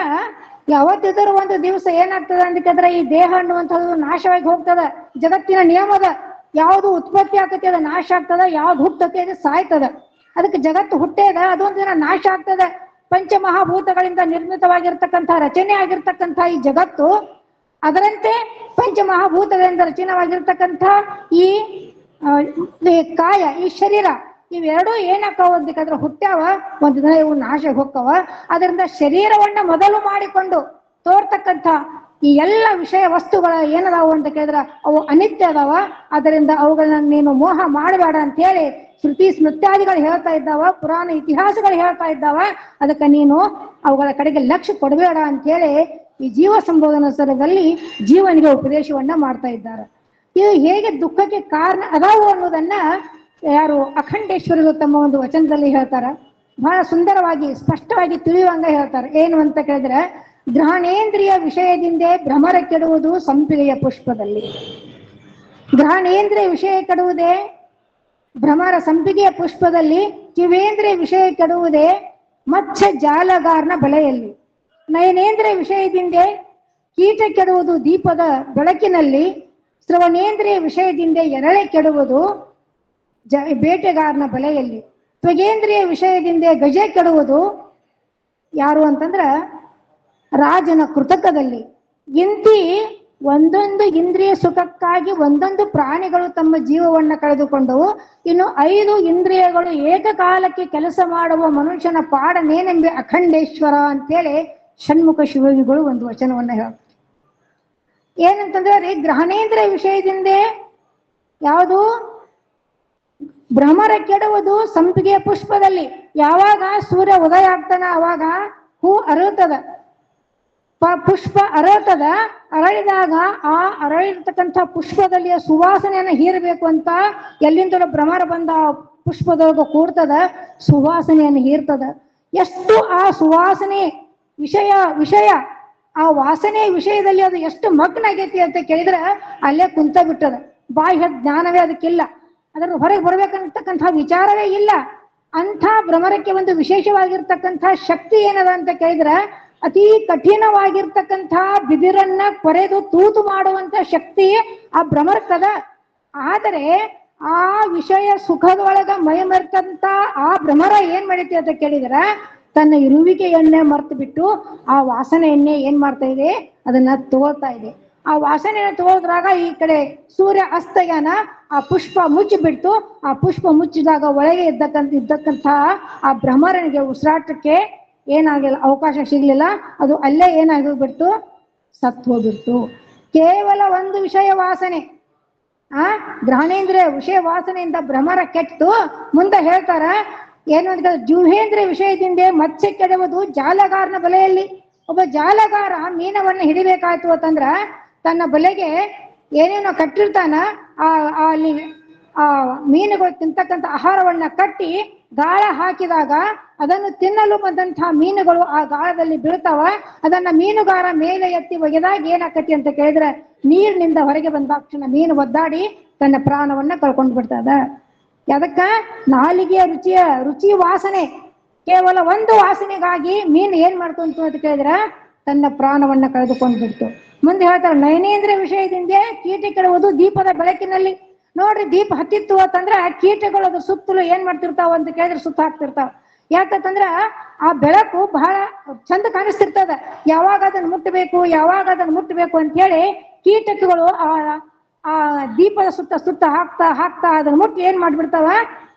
ಯಾವತ್ತಿದ್ರೂ ಒಂದು ದಿವಸ ಏನಾಗ್ತದ ಅಂತ ಕೇಳಿದ್ರೆ ಈ ದೇಹ ಅನ್ನುವಂಥದ್ದು ನಾಶವಾಗಿ ಹೋಗ್ತದ. ಜಗತ್ತಿನ ನಿಯಮದ ಯಾವುದು ಉತ್ಪತ್ತಿ ಆಗ್ತದೆ ಅದು ನಾಶ ಆಗ್ತದ, ಯಾವ್ದು ಹುಟ್ಟತ್ತೆ ಅದು ಸಾಯ್ತದ. ಅದಕ್ಕೆ ಜಗತ್ತು ಹುಟ್ಟೇದ ಅದೊಂದು ದಿನ ನಾಶ ಆಗ್ತದ. ಪಂಚಮಹಾಭೂತಗಳಿಂದ ನಿರ್ಮಿತವಾಗಿರ್ತಕ್ಕಂಥ ರಚನೆ ಆಗಿರ್ತಕ್ಕಂಥ ಈ ಜಗತ್ತು, ಅದರಂತೆ ಪಂಚಮಹಾಭೂತಗಳಿಂದ ರಚನೆವಾಗಿರ್ತಕ್ಕಂಥ ಈ ಕಾಯ, ಈ ಶರೀರ, ಇವೆರಡೂ ಏನಾಕಾವ ಅಂತಂದ್ರೆ ಹುಟ್ಟ್ಯಾವ, ಒಂದು ದಿನ ಇವು ನಾಶ ಹೋಗ್ತಾವ. ಅದರಿಂದ ಶರೀರವನ್ನ ಮೊದಲು ಮಾಡಿಕೊಂಡು ತೋರ್ತಕ್ಕಂಥ ಈ ಎಲ್ಲ ವಿಷಯ ವಸ್ತುಗಳ ಏನದಾವು ಅಂತ ಕೇಳಿದ್ರ ಅವು ಅನಿತ್ಯ ಅದಾವ. ಅದರಿಂದ ಅವುಗಳನ್ನ ನೀನು ಮೋಹ ಮಾಡಬೇಡ ಅಂತ ಹೇಳಿ ಶ್ರುತಿ ಸ್ಮೃತ್ಯಾದಿಗಳು ಹೇಳ್ತಾ ಇದ್ದಾವ, ಪುರಾಣ ಇತಿಹಾಸಗಳು ಹೇಳ್ತಾ ಇದ್ದಾವ. ಅದಕ್ಕೆ ನೀನು ಅವುಗಳ ಕಡೆಗೆ ಲಕ್ಷ್ಯ ಕೊಡಬೇಡ ಅಂತ ಹೇಳಿ ಈ ಜೀವ ಸಂಬೋಧನಾ ಸರದಲ್ಲಿ ಜೀವನಿಗೆ ಉಪದೇಶವನ್ನ ಮಾಡ್ತಾ ಇದ್ದಾರೆ. ಇದು ಹೇಗೆ ದುಃಖಕ್ಕೆ ಕಾರಣ ಅದಾವು ಅನ್ನೋದನ್ನ ಯಾರು ಅಖಂಡೇಶ್ವರರು ತಮ್ಮ ಒಂದು ವಚನದಲ್ಲಿ ಹೇಳ್ತಾರ. ಬಹಳ ಸುಂದರವಾಗಿ ಸ್ಪಷ್ಟವಾಗಿ ತಿಳಿಯುವಂಗ ಹೇಳ್ತಾರೆ. ಏನು ಅಂತ ಕೇಳಿದ್ರೆ, ಗ್ರಹಣೇಂದ್ರಿಯ ವಿಷಯದಿಂದ ಭ್ರಮರ ಕೆಡುವುದು ಸಂಪಿಗೆಯ ಪುಷ್ಪದಲ್ಲಿ. ಗ್ರಹಣೇಂದ್ರಿಯ ವಿಷಯ ಕೆಡುವುದೇ ಭ್ರಮರ ಸಂಪಿಗೆಯ ಪುಷ್ಪದಲ್ಲಿ. ಕಿವೇಂದ್ರಿಯ ವಿಷಯ ಕೆಡುವುದೇ ಮತ್ಸ್ಯ ಜಾಲಗಾರನ ಬಲೆಯಲ್ಲಿ. ನಯನೇಂದ್ರಿಯ ವಿಷಯದಿಂದ ಕೀಟ ಕೆಡುವುದು ದೀಪದ ಬೆಳಕಿನಲ್ಲಿ. ಶ್ರವಣೇಂದ್ರಿಯ ವಿಷಯದಿಂದ ಎರಳೆ ಕೆಡುವುದು ಬೇಟೆಗಾರನ ಬಲೆಯಲ್ಲಿ. ತ್ವಗೇಂದ್ರಿಯ ವಿಷಯದಿಂದ ಗಜ ಕೆಡುವುದು ಯಾರು ಅಂತಂದ್ರ ರಾಜನ ಕೃತಕದಲ್ಲಿ. ಇಂತಿ ಒಂದೊಂದು ಇಂದ್ರಿಯ ಸುಖಕ್ಕಾಗಿ ಒಂದೊಂದು ಪ್ರಾಣಿಗಳು ತಮ್ಮ ಜೀವವನ್ನ ಕಳೆದುಕೊಂಡವು. ಇನ್ನು 5 ಇಂದ್ರಿಯಗಳು ಏಕಕಾಲಕ್ಕೆ ಕೆಲಸ ಮಾಡುವ ಮನುಷ್ಯನ ಪಾಡನೇನೆಂಬೆ ಅಖಂಡೇಶ್ವರ ಅಂತೇಳಿ ಷಣ್ಮುಖ ಶಿವಯೋಗಿಗಳು ಒಂದು ವಚನವನ್ನ ಹೇಳ್ತಾರೆ. ಏನಂತಂದ್ರೆ ರೀ, ಗ್ರಹಣೇಂದ್ರಿಯ ವಿಷಯದಿಂದ ಯಾವುದು ಭ್ರಮರ ಕೆಡುವುದು ಸಂಪಿಗೆಯ ಪುಷ್ಪದಲ್ಲಿ. ಯಾವಾಗ ಸೂರ್ಯ ಉದಯ ಆಗ್ತಾನ ಅವಾಗ ಹೂ ಅರಳುತ್ತದ, ಪುಷ್ಪ ಅರಳುತ್ತದ. ಅರಳಿದಾಗ ಆ ಅರಳಿರ್ತಕ್ಕಂಥ ಪುಷ್ಪದಲ್ಲಿಯ ಸುವಾಸನೆಯನ್ನು ಹೀರಬೇಕು ಅಂತ ಎಲ್ಲಿಂದ ಭ್ರಮರ ಬಂದ ಪುಷ್ಪದೊಳಗ ಕೂಡ್ತದ, ಸುವಾಸನೆಯನ್ನು ಹೀರ್ತದ. ಎಷ್ಟು ಆ ಸುವಾಸನೆ ವಿಷಯ ಆ ವಾಸನೆ ವಿಷಯದಲ್ಲಿ ಅದು ಎಷ್ಟು ಮಗ್ನ ಆಗೈತಿ ಅಂತ ಕೇಳಿದ್ರೆ ಅಲ್ಲೇ ಕುಂತ ಬಿಟ್ಟದ. ಬಾಹ್ಯ ಜ್ಞಾನವೇ ಅದಕ್ಕಿಲ್ಲ, ಅದರ ಹೊರಗೆ ಬರ್ಬೇಕಂತಕ್ಕಂಥ ವಿಚಾರವೇ ಇಲ್ಲ. ಅಂಥ ಭ್ರಮರಕ್ಕೆ ಒಂದು ವಿಶೇಷವಾಗಿರ್ತಕ್ಕಂಥ ಶಕ್ತಿ ಏನದ ಅಂತ ಕೇಳಿದ್ರೆ, ಅತಿ ಕಠಿಣವಾಗಿರ್ತಕ್ಕಂಥ ಬಿದಿರನ್ನ ಕೊರೆದು ತೂತು ಮಾಡುವಂತ ಶಕ್ತಿ ಆ ಭ್ರಮರಕ್ಕದ. ಆದರೆ ಆ ವಿಷಯ ಸುಖದೊಳಗ ಮೈಮರ್ತಂತ ಆ ಭ್ರಮರ ಏನ್ ಮಾಡೈತಿ ಅಂತ ಕೇಳಿದ್ರೆ, ತನ್ನ ಇರುವಿಕೆಯನ್ನೇ ಮರ್ತು ಬಿಟ್ಟು ಆ ವಾಸನೆಯನ್ನೇ ಏನ್ ಮಾಡ್ತಾ ಇದೆ, ಅದನ್ನ ತಗೊಳ್ತಾ ಇದೆ. ಆ ವಾಸನೆಯನ್ನು ತಗೊಳ್ದ್ರಾಗ ಈ ಕಡೆ ಸೂರ್ಯ ಅಸ್ತಯಾನ, ಆ ಪುಷ್ಪ ಮುಚ್ಚಿಬಿಡ್ತು. ಆ ಪುಷ್ಪ ಮುಚ್ಚಿದಾಗ ಒಳಗೆ ಇದ್ದಕ್ಕಂಥ ಆ ಭ್ರಮರನಿಗೆ ಉಸಿರಾಟಕ್ಕೆ ಏನಾಗಿಲ್ಲ, ಅವಕಾಶ ಸಿಗ್ಲಿಲ್ಲ. ಅದು ಅಲ್ಲೇ ಏನಾಗಿಬಿಡ್ತು, ಸತ್ತು ಹೋಗ್ಬಿಡ್ತು. ಕೇವಲ ಒಂದು ವಿಷಯ ವಾಸನೆ, ಗ್ರಹಣೇಂದ್ರಿಯ ವಿಷಯ ವಾಸನೆಯಿಂದ ಭ್ರಮರ ಕೆಟ್ಟು ಮುಂದೆ ಹೇಳ್ತಾರ ಏನು ಅಂತ, ಜುಹೇಂದ್ರಿಯ ವಿಷಯದಿಂದ ಮತ್ಸ್ಯ ಕೆಡುವುದು ಜಾಲಗಾರನ ಬಲೆಯಲ್ಲಿ. ಒಬ್ಬ ಜಾಲಗಾರ ಮೀನವನ್ನ ಹಿಡಿಬೇಕಾಯ್ತು ಅಂತಂದ್ರ ತನ್ನ ಬಲೆಗೆ ಏನೇನೋ ಕಟ್ಟಿರ್ತಾನ, ಅಲ್ಲಿ ಆ ಮೀನುಗಳು ತಿಂತಕ್ಕಂಥ ಆಹಾರವನ್ನ ಕಟ್ಟಿ ಗಾಳ ಹಾಕಿದಾಗ ಅದನ್ನು ತಿನ್ನಲು ಬಂದಂತಹ ಮೀನುಗಳು ಆ ಗಾಳದಲ್ಲಿ ಬೀಳ್ತಾವ. ಅದನ್ನ ಮೀನುಗಾರ ಮೇಲೆ ಎತ್ತಿ ಒಗೆದಾಗ ಏನಾಕತಿ ಅಂತ ಕೇಳಿದ್ರೆ ನೀರಿನಿಂದ ಹೊರಗೆ ಬಂದಾಕ್ಷಣ ಮೀನು ಒದ್ದಾಡಿ ತನ್ನ ಪ್ರಾಣವನ್ನ ಕಳ್ಕೊಂಡು ಬಿಡ್ತದ. ಅದಕ್ಕ ನಾಲಿಗೆಯ ರುಚಿ ವಾಸನೆ, ಕೇವಲ ಒಂದು ವಾಸನೆಗಾಗಿ ಮೀನು ಏನ್ ಮಾಡ್ಕೊಂತು ಅಂತ ಕೇಳಿದ್ರೆ ತನ್ನ ಪ್ರಾಣವನ್ನ ಕಳೆದುಕೊಂಡು ಬಿಡ್ತು. ಮುಂದೆ ಹೇಳ್ತಾರೆ, ನಯನೇಂದ್ರ ವಿಷಯದಿಂದ ಕೀಟ ಕೆಡುವುದು ದೀಪದ ಬೆಳಕಿನಲ್ಲಿ. ನೋಡ್ರಿ, ದೀಪ ಹತ್ತಿತ್ತು ಅಂತಂದ್ರೆ ಕೀಟಗಳು ಅದ್ರ ಸುತ್ತಲೂ ಏನ್ ಮಾಡ್ತಿರ್ತಾವ ಅಂತ ಕೇಳಿದ್ರೆ ಸುತ್ತ ಹಾಕ್ತಿರ್ತಾವ. ಯಾಕಂತಂದ್ರ ಆ ಬೆಳಕು ಬಹಳ ಚಂದ ಕಾಣಿಸ್ತಿರ್ತದ. ಯಾವಾಗ ಅದನ್ನ ಮುಟ್ಟಬೇಕು ಅಂತ ಹೇಳಿ ಕೀಟಕಗಳು ಆ ದೀಪದ ಸುತ್ತ ಹಾಕ್ತಾ ಅದನ್ನ ಮುಟ್ಟಿ ಏನ್ ಮಾಡ್ಬಿಡ್ತಾವ,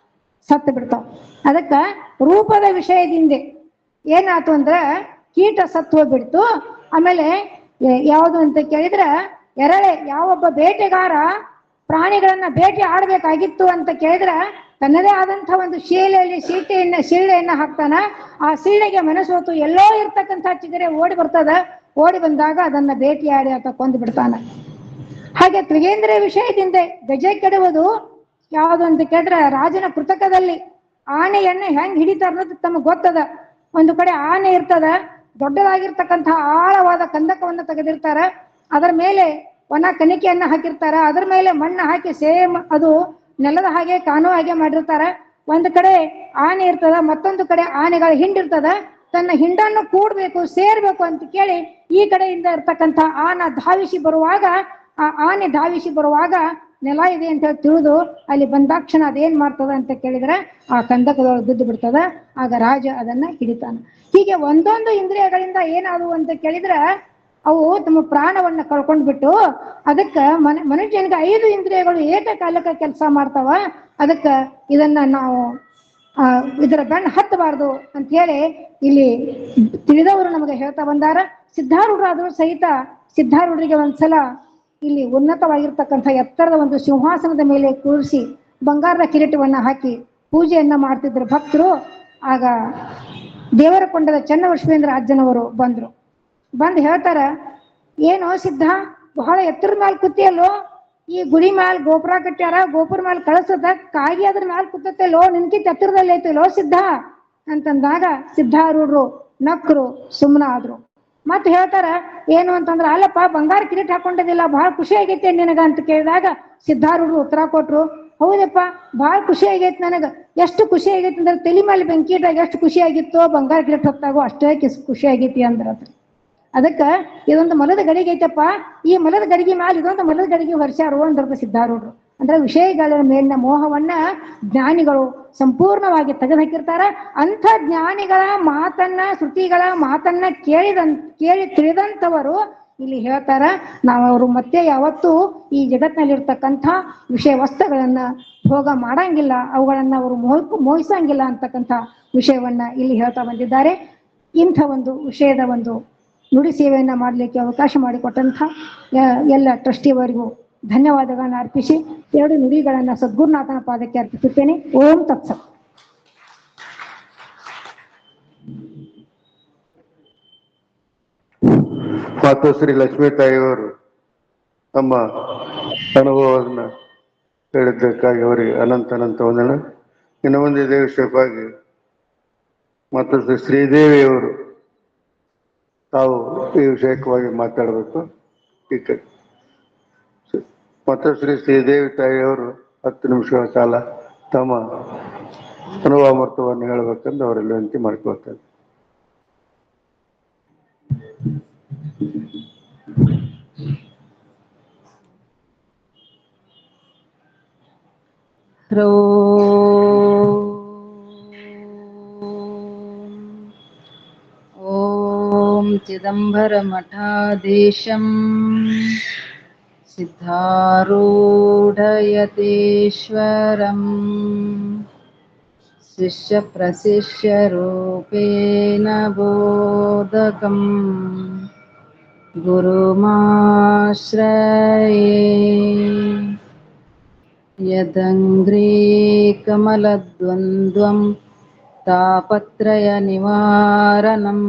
ಸತ್ತು ಬಿಡ್ತಾವ. ಅದಕ್ಕ ರೂಪದ ವಿಷಯದಿಂದ ಏನಾಯ್ತು ಅಂದ್ರೆ ಕೀಟ ಸತ್ತು ಹೋಗ್ಬಿಡ್ತು. ಆಮೇಲೆ ಯಾವುದು ಅಂತ ಕೇಳಿದ್ರೆ ಎರಳೆ, ಯಾವೊಬ್ಬ ಬೇಟೆಗಾರ ಪ್ರಾಣಿಗಳನ್ನ ಬೇಟೆ ಆಡ್ಬೇಕಾಗಿತ್ತು ಅಂತ ಕೇಳಿದ್ರೆ ತನ್ನದೇ ಆದಂತಹ ಒಂದು ಶಿಳ್ಳೆಯನ್ನ ಹಾಕ್ತಾನ. ಆ ಶಿಳ್ಳೆಗೆ ಮನಸ್ಸೋತು ಎಲ್ಲೋ ಇರ್ತಕ್ಕಂಥ ಚಿಗರೆ ಓಡಿ ಬಂದಾಗ ಅದನ್ನ ಬೇಟೆಯಾಡಿ ಆತ ಕೊಂದು ಬಿಡ್ತಾನ. ಹಾಗೆ ತ್ರಿಗೇಂದ್ರ ವಿಷಯದಿಂದ ಗಜ ಕೆಡುವುದು ಯಾವುದು ಅಂತ ಕೇಳಿದ್ರೆ ರಾಜನ ಕೃತಕದಲ್ಲಿ ಆನೆಯನ್ನ ಹೆಂಗ್ ಹಿಡಿತಾರ ಅನ್ನೋದು ತಮಗೆ ಗೊತ್ತದ. ಒಂದು ಕಡೆ ಆನೆ ಇರ್ತದ, ದೊಡ್ಡದಾಗಿರ್ತಕ್ಕಂತಹ ಆಳವಾದ ಕಂದಕವನ್ನು ತೆಗೆದಿರ್ತಾರ, ಅದರ ಮೇಲೆ ಒಣ ಕಣಿಕೆಯನ್ನ ಹಾಕಿರ್ತಾರ, ಅದರ ಮೇಲೆ ಮಣ್ಣು ಹಾಕಿ ಸೇಮ್ ಅದು ನೆಲದ ಹಾಗೆ ಕಾಣುವ ಹಾಗೆ ಮಾಡಿರ್ತಾರ. ಒಂದು ಕಡೆ ಆನೆ ಇರ್ತದ, ಮತ್ತೊಂದು ಕಡೆ ಆನೆಗಳ ಹಿಂಡಿರ್ತದ. ತನ್ನ ಹಿಂಡನ್ನು ಸೇರ್ಬೇಕು ಅಂತ ಕೇಳಿ ಈ ಕಡೆಯಿಂದ ಇರ್ತಕ್ಕಂಥ ಆನೆ ಧಾವಿಸಿ ಬರುವಾಗ ನೆಲ ಇದೆ ಅಂತ ಹೇಳಿ ತಿಳಿದು ಅಲ್ಲಿ ಬಂದಾಕ್ಷಣ ಅದೇನ್ ಮಾಡ್ತದ ಅಂತ ಕೇಳಿದ್ರೆ ಆ ಕಂದಕದೊಳಗೆ ಬಿದ್ದು ಬಿಡ್ತದ. ಆಗ ರಾಜ ಅದನ್ನ ಹಿಡಿತಾನ. ಹೀಗೆ ಒಂದೊಂದು ಇಂದ್ರಿಯಗಳಿಂದ ಏನಾದವು ಅಂತ ಕೇಳಿದ್ರೆ ಅವು ತಮ್ಮ ಪ್ರಾಣವನ್ನ ಕಳ್ಕೊಂಡ್ಬಿಟ್ಟು ಅದಕ್ಕ ಮನುಷ್ಯನಿಗೆ 5 ಇಂದ್ರಿಯಗಳು ಏಕಕಾಲಕ್ಕೆ ಕೆಲಸ ಮಾಡ್ತಾವ. ಅದಕ್ಕ ಇದನ್ನ ನಾವು ಇದರ ಬೆನ್ನು ಹತ್ತಬಾರ್ದು ಅಂತ ಹೇಳಿ ಇಲ್ಲಿ ತಿಳಿದವರು ನಮಗೆ ಹೇಳ್ತಾ ಬಂದಾರ. ಸಿದ್ಧಾರೂಢರಾದರೂ ಸಹಿತ ಸಿದ್ಧಾರೂಢರಿಗೆ ಒಂದ್ಸಲ ಇಲ್ಲಿ ಉನ್ನತವಾಗಿರ್ತಕ್ಕಂಥ ಎತ್ತರದ ಒಂದು ಸಿಂಹಾಸನದ ಮೇಲೆ ಕೂರಿಸಿ ಬಂಗಾರದ ಕಿರೀಟವನ್ನ ಹಾಕಿ ಪೂಜೆಯನ್ನ ಮಾಡ್ತಿದ್ರು ಭಕ್ತರು. ಆಗ ದೇವರಕೊಂಡದ ಚನ್ನಬಸವೇಂದ್ರ ಅಜ್ಜನವರು ಬಂದು ಹೇಳ್ತಾರ, ಏನೋ ಸಿದ್ಧ, ಬಹಳ ಎತ್ತರದ ಮ್ಯಾಲ ಕೂತಿಯಲ್ಲೋ, ಈ ಗುಡಿ ಮ್ಯಾಲ ಗೋಪುರ ಕಟ್ಟ್ಯಾರ, ಗೋಪುರ ಮ್ಯಾಲ ಕಳಸದ ಕಾಗಿ ಅದ್ರ ಮ್ಯಾಲ ಕೂತಲ್ಲೋ, ನಿನ್ಕಿಂತ ಎತ್ತರದಲ್ಲಿ ಐತಿಲ್ಲೋ ಸಿದ್ಧ ಅಂತಂದಾಗ ಸಿದ್ಧಾರೂಢರು ನಕ್ರು, ಸುಮ್ಮನ ಆದ್ರು. ಮತ್ತೆ ಹೇಳ್ತಾರ, ಏನು ಅಂತಂದ್ರ ಅಲ್ಲಪ್ಪ ಬಂಗಾರ ಕಿರೀಟ ಹಾಕೊಂಡಿದ್ದಿಲ್ಲ, ಬಹಳ ಖುಷಿ ಆಗೈತೆ ನಿನಗ ಅಂತ ಕೇಳಿದಾಗ ಸಿದ್ಧಾರೂಢರು ಉತ್ತರ ಕೊಟ್ರು, ಹೌದಪ್ಪ ಬಹಳ ಖುಷಿ ಆಗೈತಿ ನನಗ. ಎಷ್ಟು ಖುಷಿ ಆಗೈತಿ ಅಂದ್ರೆ ತಲೆ ಮೇಲೆ ಬೆಂಕಿ ಇಟ್ಟಾಗ ಎಷ್ಟು ಖುಷಿ ಆಗಿತ್ತೋ ಬಂಗಾರ ಕಿರೀಟ ಹೊತ್ತಾಗೋ ಅಷ್ಟೇ ಖುಷಿ ಆಗೈತಿ ಅಂದ್ರ. ಅದಕ್ಕ ಇದೊಂದು ಮಲದ ಗಡಿಗೆ ಐತಪ್ಪ, ಈ ಮಲದ ಗಡಿಗೆ ಮ್ಯಾಲ ಇದೊಂದು ಮಲದ ಗಡಿಗೆ ವರ್ಷಾರು ಅಂದ್ರದ ಸಿದ್ಧಾರೂಢರು. ಅಂದ್ರೆ ವಿಷಯಗಳ ಮೇಲಿನ ಮೋಹವನ್ನ ಜ್ಞಾನಿಗಳು ಸಂಪೂರ್ಣವಾಗಿ ತೆಗೆದುಹಾಕಿರ್ತಾರ. ಅಂಥ ಜ್ಞಾನಿಗಳ ಮಾತನ್ನ, ಶ್ರುತಿಗಳ ಮಾತನ್ನ ಕೇಳಿ ತಿಳಿದಂಥವರು ಇಲ್ಲಿ ಹೇಳ್ತಾರ, ನಾವು ಅವರು ಮತ್ತೆ ಯಾವತ್ತೂ ಈ ಜಗತ್ತಿನಲ್ಲಿರ್ತಕ್ಕಂಥ ವಿಷಯ ವಸ್ತುಗಳನ್ನ ಭೋಗ ಮಾಡಂಗಿಲ್ಲ, ಅವುಗಳನ್ನ ಅವರು ಮೋಹಿಸಂಗಿಲ್ಲ ಅಂತಕ್ಕಂಥ ವಿಷಯವನ್ನ ಇಲ್ಲಿ ಹೇಳ್ತಾ ಬಂದಿದ್ದಾರೆ. ಇಂಥ ಒಂದು ವಿಷಯದ ಒಂದು ನುಡಿ ಸೇವೆಯನ್ನ ಮಾಡಲಿಕ್ಕೆ ಅವಕಾಶ ಮಾಡಿಕೊಟ್ಟಂಥ ಎಲ್ಲ ಟ್ರಸ್ಟಿಯವರಿಗೂ ಧನ್ಯವಾದಗಳನ್ನ ಅರ್ಪಿಸಿ 2 ನುಡಿಗಳನ್ನ ಸದ್ಗುರುನಾಥನ ಪಾದಕ್ಕೆ ಅರ್ಪಿಸುತ್ತೇನೆ. ಓಂ ತತ್ಸತ್. ಮಾತೋಶ್ರೀ ಲಕ್ಷ್ಮೀ ತಾಯಿಯವರು ತಮ್ಮ ಅನುಭವವನ್ನು ಹೇಳಿದ್ದಕ್ಕಾಗಿ ಅವರಿಗೆ ಅನಂತ ವಂದನೆ. ಇನ್ನು ಮುಂದೆ ಇದೇ ವಿಷಯಕ್ಕಾಗಿ ಮಾತೋಶ್ರೀ ಶ್ರೀದೇವಿಯವರು ತಾವು ಈ ವಿಷಯಕವಾಗಿ ಮಾತಾಡಬೇಕು. ಈ ಕಡೆ ಮಾತೋಶ್ರೀ ಶ್ರೀದೇವಿ ತಾಯಿಯವರು 10 ನಿಮಿಷಗಳ ಕಾಲ ತಮ್ಮ ಅನುಭವಮರ್ತವನ್ನು ಹೇಳಬೇಕೆಂದು ಅವರಲ್ಲಿ ವಿನಂತಿ ಮಾಡಿಕೊಳ್ತಾರೆ. ಓಂ ಚಿದಂಬರಮಠಾಧೀಶಂ ಸಿದ್ಧಾರೂಢಯತೀಶ್ವರಂ ಶಿಷ್ಯಪ್ರಶಿಷ್ಯರೂಪೇಣ ಬೋಧಕಂ ಗುರುಮಾಶ್ರಯೇ ಯದಂಗ್ರೇ ಕಮಲದ್ವಂದ್ವಂ ತಾಪತ್ರಯ ನಿವಾರಣಂ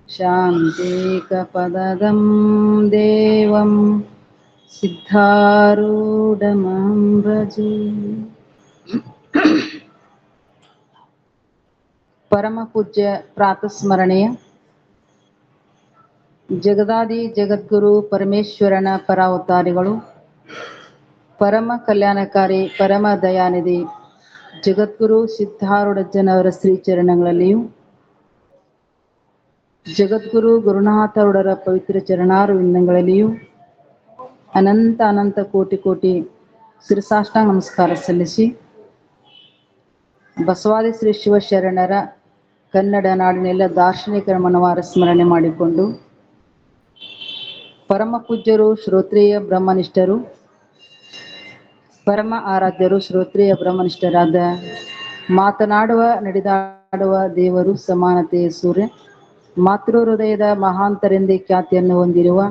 ಶಾಂತಿಕಪದದಂ ದೇವಂ ಸಿದ್ಧಾರೂಢಮಹಂ ಭಜೆ. ಪರಮ ಪೂಜ್ಯ ಪ್ರಾತಸ್ಮರಣೆಯ ಜಗದಾದಿ ಜಗದ್ಗುರು ಪರಮೇಶ್ವರನ ಪರಾವತಾರಿಗಳು, ಪರಮ ಕಲ್ಯಾಣಕಾರಿ ಪರಮ ದಯಾನಿಧಿ ಜಗದ್ಗುರು ಸಿದ್ಧಾರೂಢಜ್ಜನವರ ಶ್ರೀಚರಣಗಳಲ್ಲಿಯೂ, ಜಗದ್ಗುರು ಗುರುನಾಥರುಡರ ಪವಿತ್ರ ಚರಣಾರವಿಂದಗಳಲ್ಲಿಯೂ ಅನಂತ ಅನಂತ ಕೋಟಿ ಕೋಟಿ ಶಿರಸಾಷ್ಟಾಂಗ ನಮಸ್ಕಾರ ಸಲ್ಲಿಸಿ, ಬಸವಾದಿ ಶ್ರೀ ಶಿವಶರಣರ ಕನ್ನಡ ನಾಡಿನೆಲ್ಲ ದಾರ್ಶನಿಕರ ಮನವಾರ ಸ್ಮರಣೆ ಮಾಡಿಕೊಂಡು, ಪರಮ ಪೂಜ್ಯರು ಶ್ರೋತ್ರಿಯ ಬ್ರಹ್ಮನಿಷ್ಠರು, ಪರಮ ಆರಾಧ್ಯರು ಶ್ರೋತ್ರಿಯ ಬ್ರಹ್ಮನಿಷ್ಠರಾದ ಮಾತನಾಡುವ ನಡೆದಾಡುವ ದೇವರು ಸಮಾನತೆಯ ಸೂರ್ಯ, ಮಾತೃ ಹೃದಯದ ಮಹಾಂತರೆಂದೇ ಖ್ಯಾತಿಯನ್ನು ಹೊಂದಿರುವ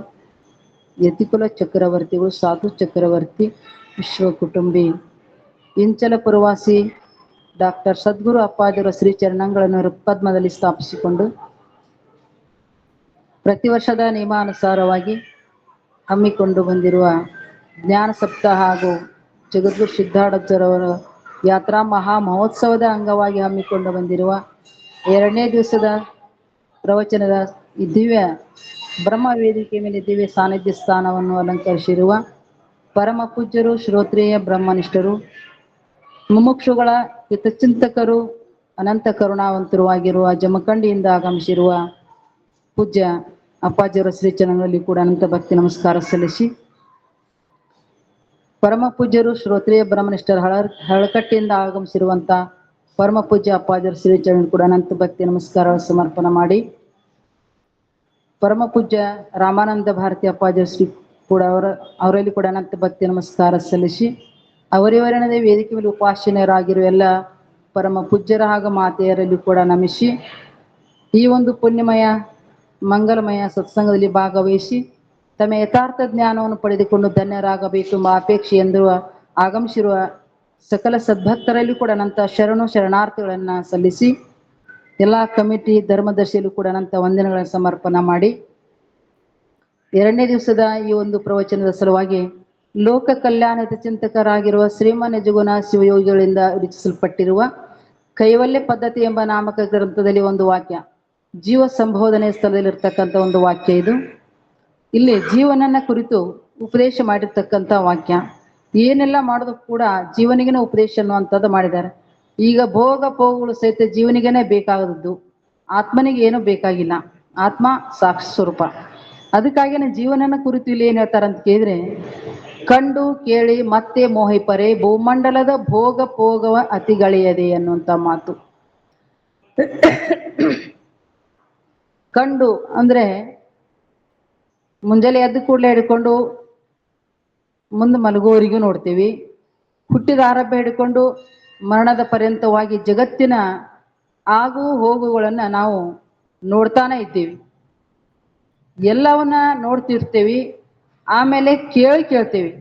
ಯತಿಕುಲ ಚಕ್ರವರ್ತಿಗಳು, ಸಾಧು ಚಕ್ರವರ್ತಿ, ವಿಶ್ವ ಕುಟುಂಬಿ, ಇಂಚಲ ಪುರವಾಸಿ ಡಾಕ್ಟರ್ ಸದ್ಗುರು ಅಪ್ಪಾಜಿಯವರ ಶ್ರೀಚರಣಗಳನ್ನು ಪದ್ಮದಲ್ಲಿ ಸ್ಥಾಪಿಸಿಕೊಂಡು, ಪ್ರತಿ ವರ್ಷದ ನಿಯಮಾನುಸಾರವಾಗಿ ಹಮ್ಮಿಕೊಂಡು ಬಂದಿರುವ ಜ್ಞಾನ ಸಪ್ತಾಹ ಹಾಗೂ ಜಗದ್ಗುರು ಸಿದ್ಧಾರೂಢಜ್ಜರವರ ಯಾತ್ರಾ ಮಹಾ ಮಹೋತ್ಸವದ ಅಂಗವಾಗಿ ಹಮ್ಮಿಕೊಂಡು ಬಂದಿರುವ 2ನೇ ದಿವಸದ ಪ್ರವಚನದ ಈ ದಿವ್ಯ ಬ್ರಹ್ಮ ವೇದಿಕೆ ಮೇಲೆ ದಿವ್ಯ ಸಾನ್ನಿಧ್ಯ ಸ್ಥಾನವನ್ನು ಅಲಂಕರಿಸಿರುವ ಪರಮ ಪೂಜ್ಯರು, ಶ್ರೋತ್ರಿಯ ಬ್ರಹ್ಮನಿಷ್ಠರು, ಮುಮುಕ್ಷುಗಳ ಹಿತಚಿಂತಕರು, ಅನಂತ ಕರುಣಾವಂತರು ಆಗಿರುವ ಜಮಖಂಡಿಯಿಂದ ಆಗಮಿಸಿರುವ ಪೂಜ್ಯ ಅಪ್ಪಾಜಿಯವರ ಶ್ರೀಚರಣಗಳಲ್ಲಿ ಕೂಡ ಅನಂತ ಭಕ್ತಿ ನಮಸ್ಕಾರ ಸಲ್ಲಿಸಿ, ಪರಮ ಪೂಜ್ಯರು ಶ್ರೋತ್ರಿಯ ಬ್ರಹ್ಮನಿಷ್ಠರ ಹಳಕಟ್ಟಿಯಿಂದ ಆಗಮಿಸಿರುವಂಥ ಪರಮ ಪೂಜ್ಯ ಅಪ್ಪಾಜಿಯವರ ಶ್ರೀಚರಣ ಕೂಡ ಅನಂತ ಭಕ್ತಿ ನಮಸ್ಕಾರ ಸಮರ್ಪಣೆ ಮಾಡಿ, ಪರಮ ಪೂಜ್ಯ ರಾಮಾನಂದ ಭಾರತಿ ಅಪ್ಪಾಜಿಯವರ ಶ್ರೀ ಕೂಡ ಅವರಲ್ಲಿ ಕೂಡ ಅನಂತ ಭಕ್ತಿ ನಮಸ್ಕಾರ ಸಲ್ಲಿಸಿ, ಅವರಿವರನದೇ ವೇದಿಕೆ ಮೇಲೆ ಉಪಾಸನೆಯರಾಗಿರುವ ಎಲ್ಲ ಪರಮ ಪೂಜ್ಯರ ಹಾಗೂ ಮಾತೆಯರಲ್ಲಿ ಕೂಡ ನಮಿಸಿ, ಈ ಒಂದು ಪುಣ್ಯಮಯ ಮಂಗಲಮಯ ಸತ್ಸಂಗದಲ್ಲಿ ಭಾಗವಹಿಸಿ ತಮ್ಮ ಯಥಾರ್ಥ ಜ್ಞಾನವನ್ನು ಪಡೆದುಕೊಂಡು ಧನ್ಯರಾಗಬೇಕು ಎಂಬ ಅಪೇಕ್ಷೆಯೆಂದು ಆಗಮಿಸಿರುವ ಸಕಲ ಸದ್ಭಕ್ತರಲ್ಲಿ ಕೂಡ ಅನಂತ ಶರಣಾರ್ಥಿಗಳನ್ನು ಸಲ್ಲಿಸಿ, ಎಲ್ಲ ಕಮಿಟಿ ಧರ್ಮದರ್ಶಿಯಲ್ಲೂ ಕೂಡ ಅನಂತ ವಂದನೆಗಳನ್ನು ಸಮರ್ಪಣೆ ಮಾಡಿ, 2ನೇ ದಿವಸದ ಈ ಒಂದು ಪ್ರವಚನದ ಸಲುವಾಗಿ ಲೋಕ ಕಲ್ಯಾಣ ಹಿತಚಿಂತಕರಾಗಿರುವ ಶ್ರೀಮಾನ್ ಯಜಗುಣ ಶಿವಯೋಗಿಗಳಿಂದ ರಚಿಸಲ್ಪಟ್ಟಿರುವ ಕೈವಲ್ಯ ಪದ್ಧತಿ ಎಂಬ ನಾಮಕ ಗ್ರಂಥದಲ್ಲಿ ಒಂದು ವಾಕ್ಯ, ಜೀವ ಸಂಬೋಧನೆ ಸ್ಥಳದಲ್ಲಿರ್ತಕ್ಕಂಥ ಒಂದು ವಾಕ್ಯ ಇದು. ಇಲ್ಲಿ ಜೀವನನ್ನ ಕುರಿತು ಉಪದೇಶ ಮಾಡಿರ್ತಕ್ಕಂಥ ವಾಕ್ಯ. ಏನೆಲ್ಲ ಮಾಡೋದು ಕೂಡ ಜೀವನಿಗೆನ ಉಪದೇಶ ಅನ್ನುವಂಥದ್ದು ಮಾಡಿದ್ದಾರೆ. ಈಗ ಭೋಗ ಭೋಗಗಳು ಸಹಿತ ಜೀವನಿಗೆನೇ ಬೇಕಾಗದ್ದು, ಆತ್ಮನಿಗೆ ಏನೂ ಬೇಕಾಗಿಲ್ಲ. ಆತ್ಮ ಸಾಕ್ಷಿ ಸ್ವರೂಪ. ಅದಕ್ಕಾಗಿನ ಜೀವನನ ಕುರಿತು ಇಲ್ಲಿ ಏನ್ ಹೇಳ್ತಾರಂತ ಕೇಳಿದ್ರೆ, ಕಂಡು ಕೇಳಿ ಮತ್ತೆ ಮೋಹಿಪರೆ ಭೂಮಂಡಲದ ಭೋಗ ಭೋಗವ ಅತಿಗಳೆಯದೆ ಅನ್ನುವಂಥ ಮಾತು. ಕಂಡು ಅಂದ್ರೆ ಮುಂಜಾನೆ ಎದ್ದು ಕೂಡಲೇ ಹಿಡ್ಕೊಂಡು ಮುಂದೆ ಮಲಗುವವರಿಗೂ ನೋಡ್ತೀವಿ, ಹುಟ್ಟಿದ ಆರಂಭ ಹಿಡ್ಕೊಂಡು ಮರಣದ ಪರ್ಯಂತವಾಗಿ ಜಗತ್ತಿನ ಆಗು ಹೋಗುಗಳನ್ನ ನಾವು ನೋಡ್ತಾನೆ ಇದ್ದೀವಿ. ಎಲ್ಲವನ್ನ ನೋಡ್ತಿರ್ತೀವಿ, ಆಮೇಲೆ ಕೇಳ್ತೀವಿ,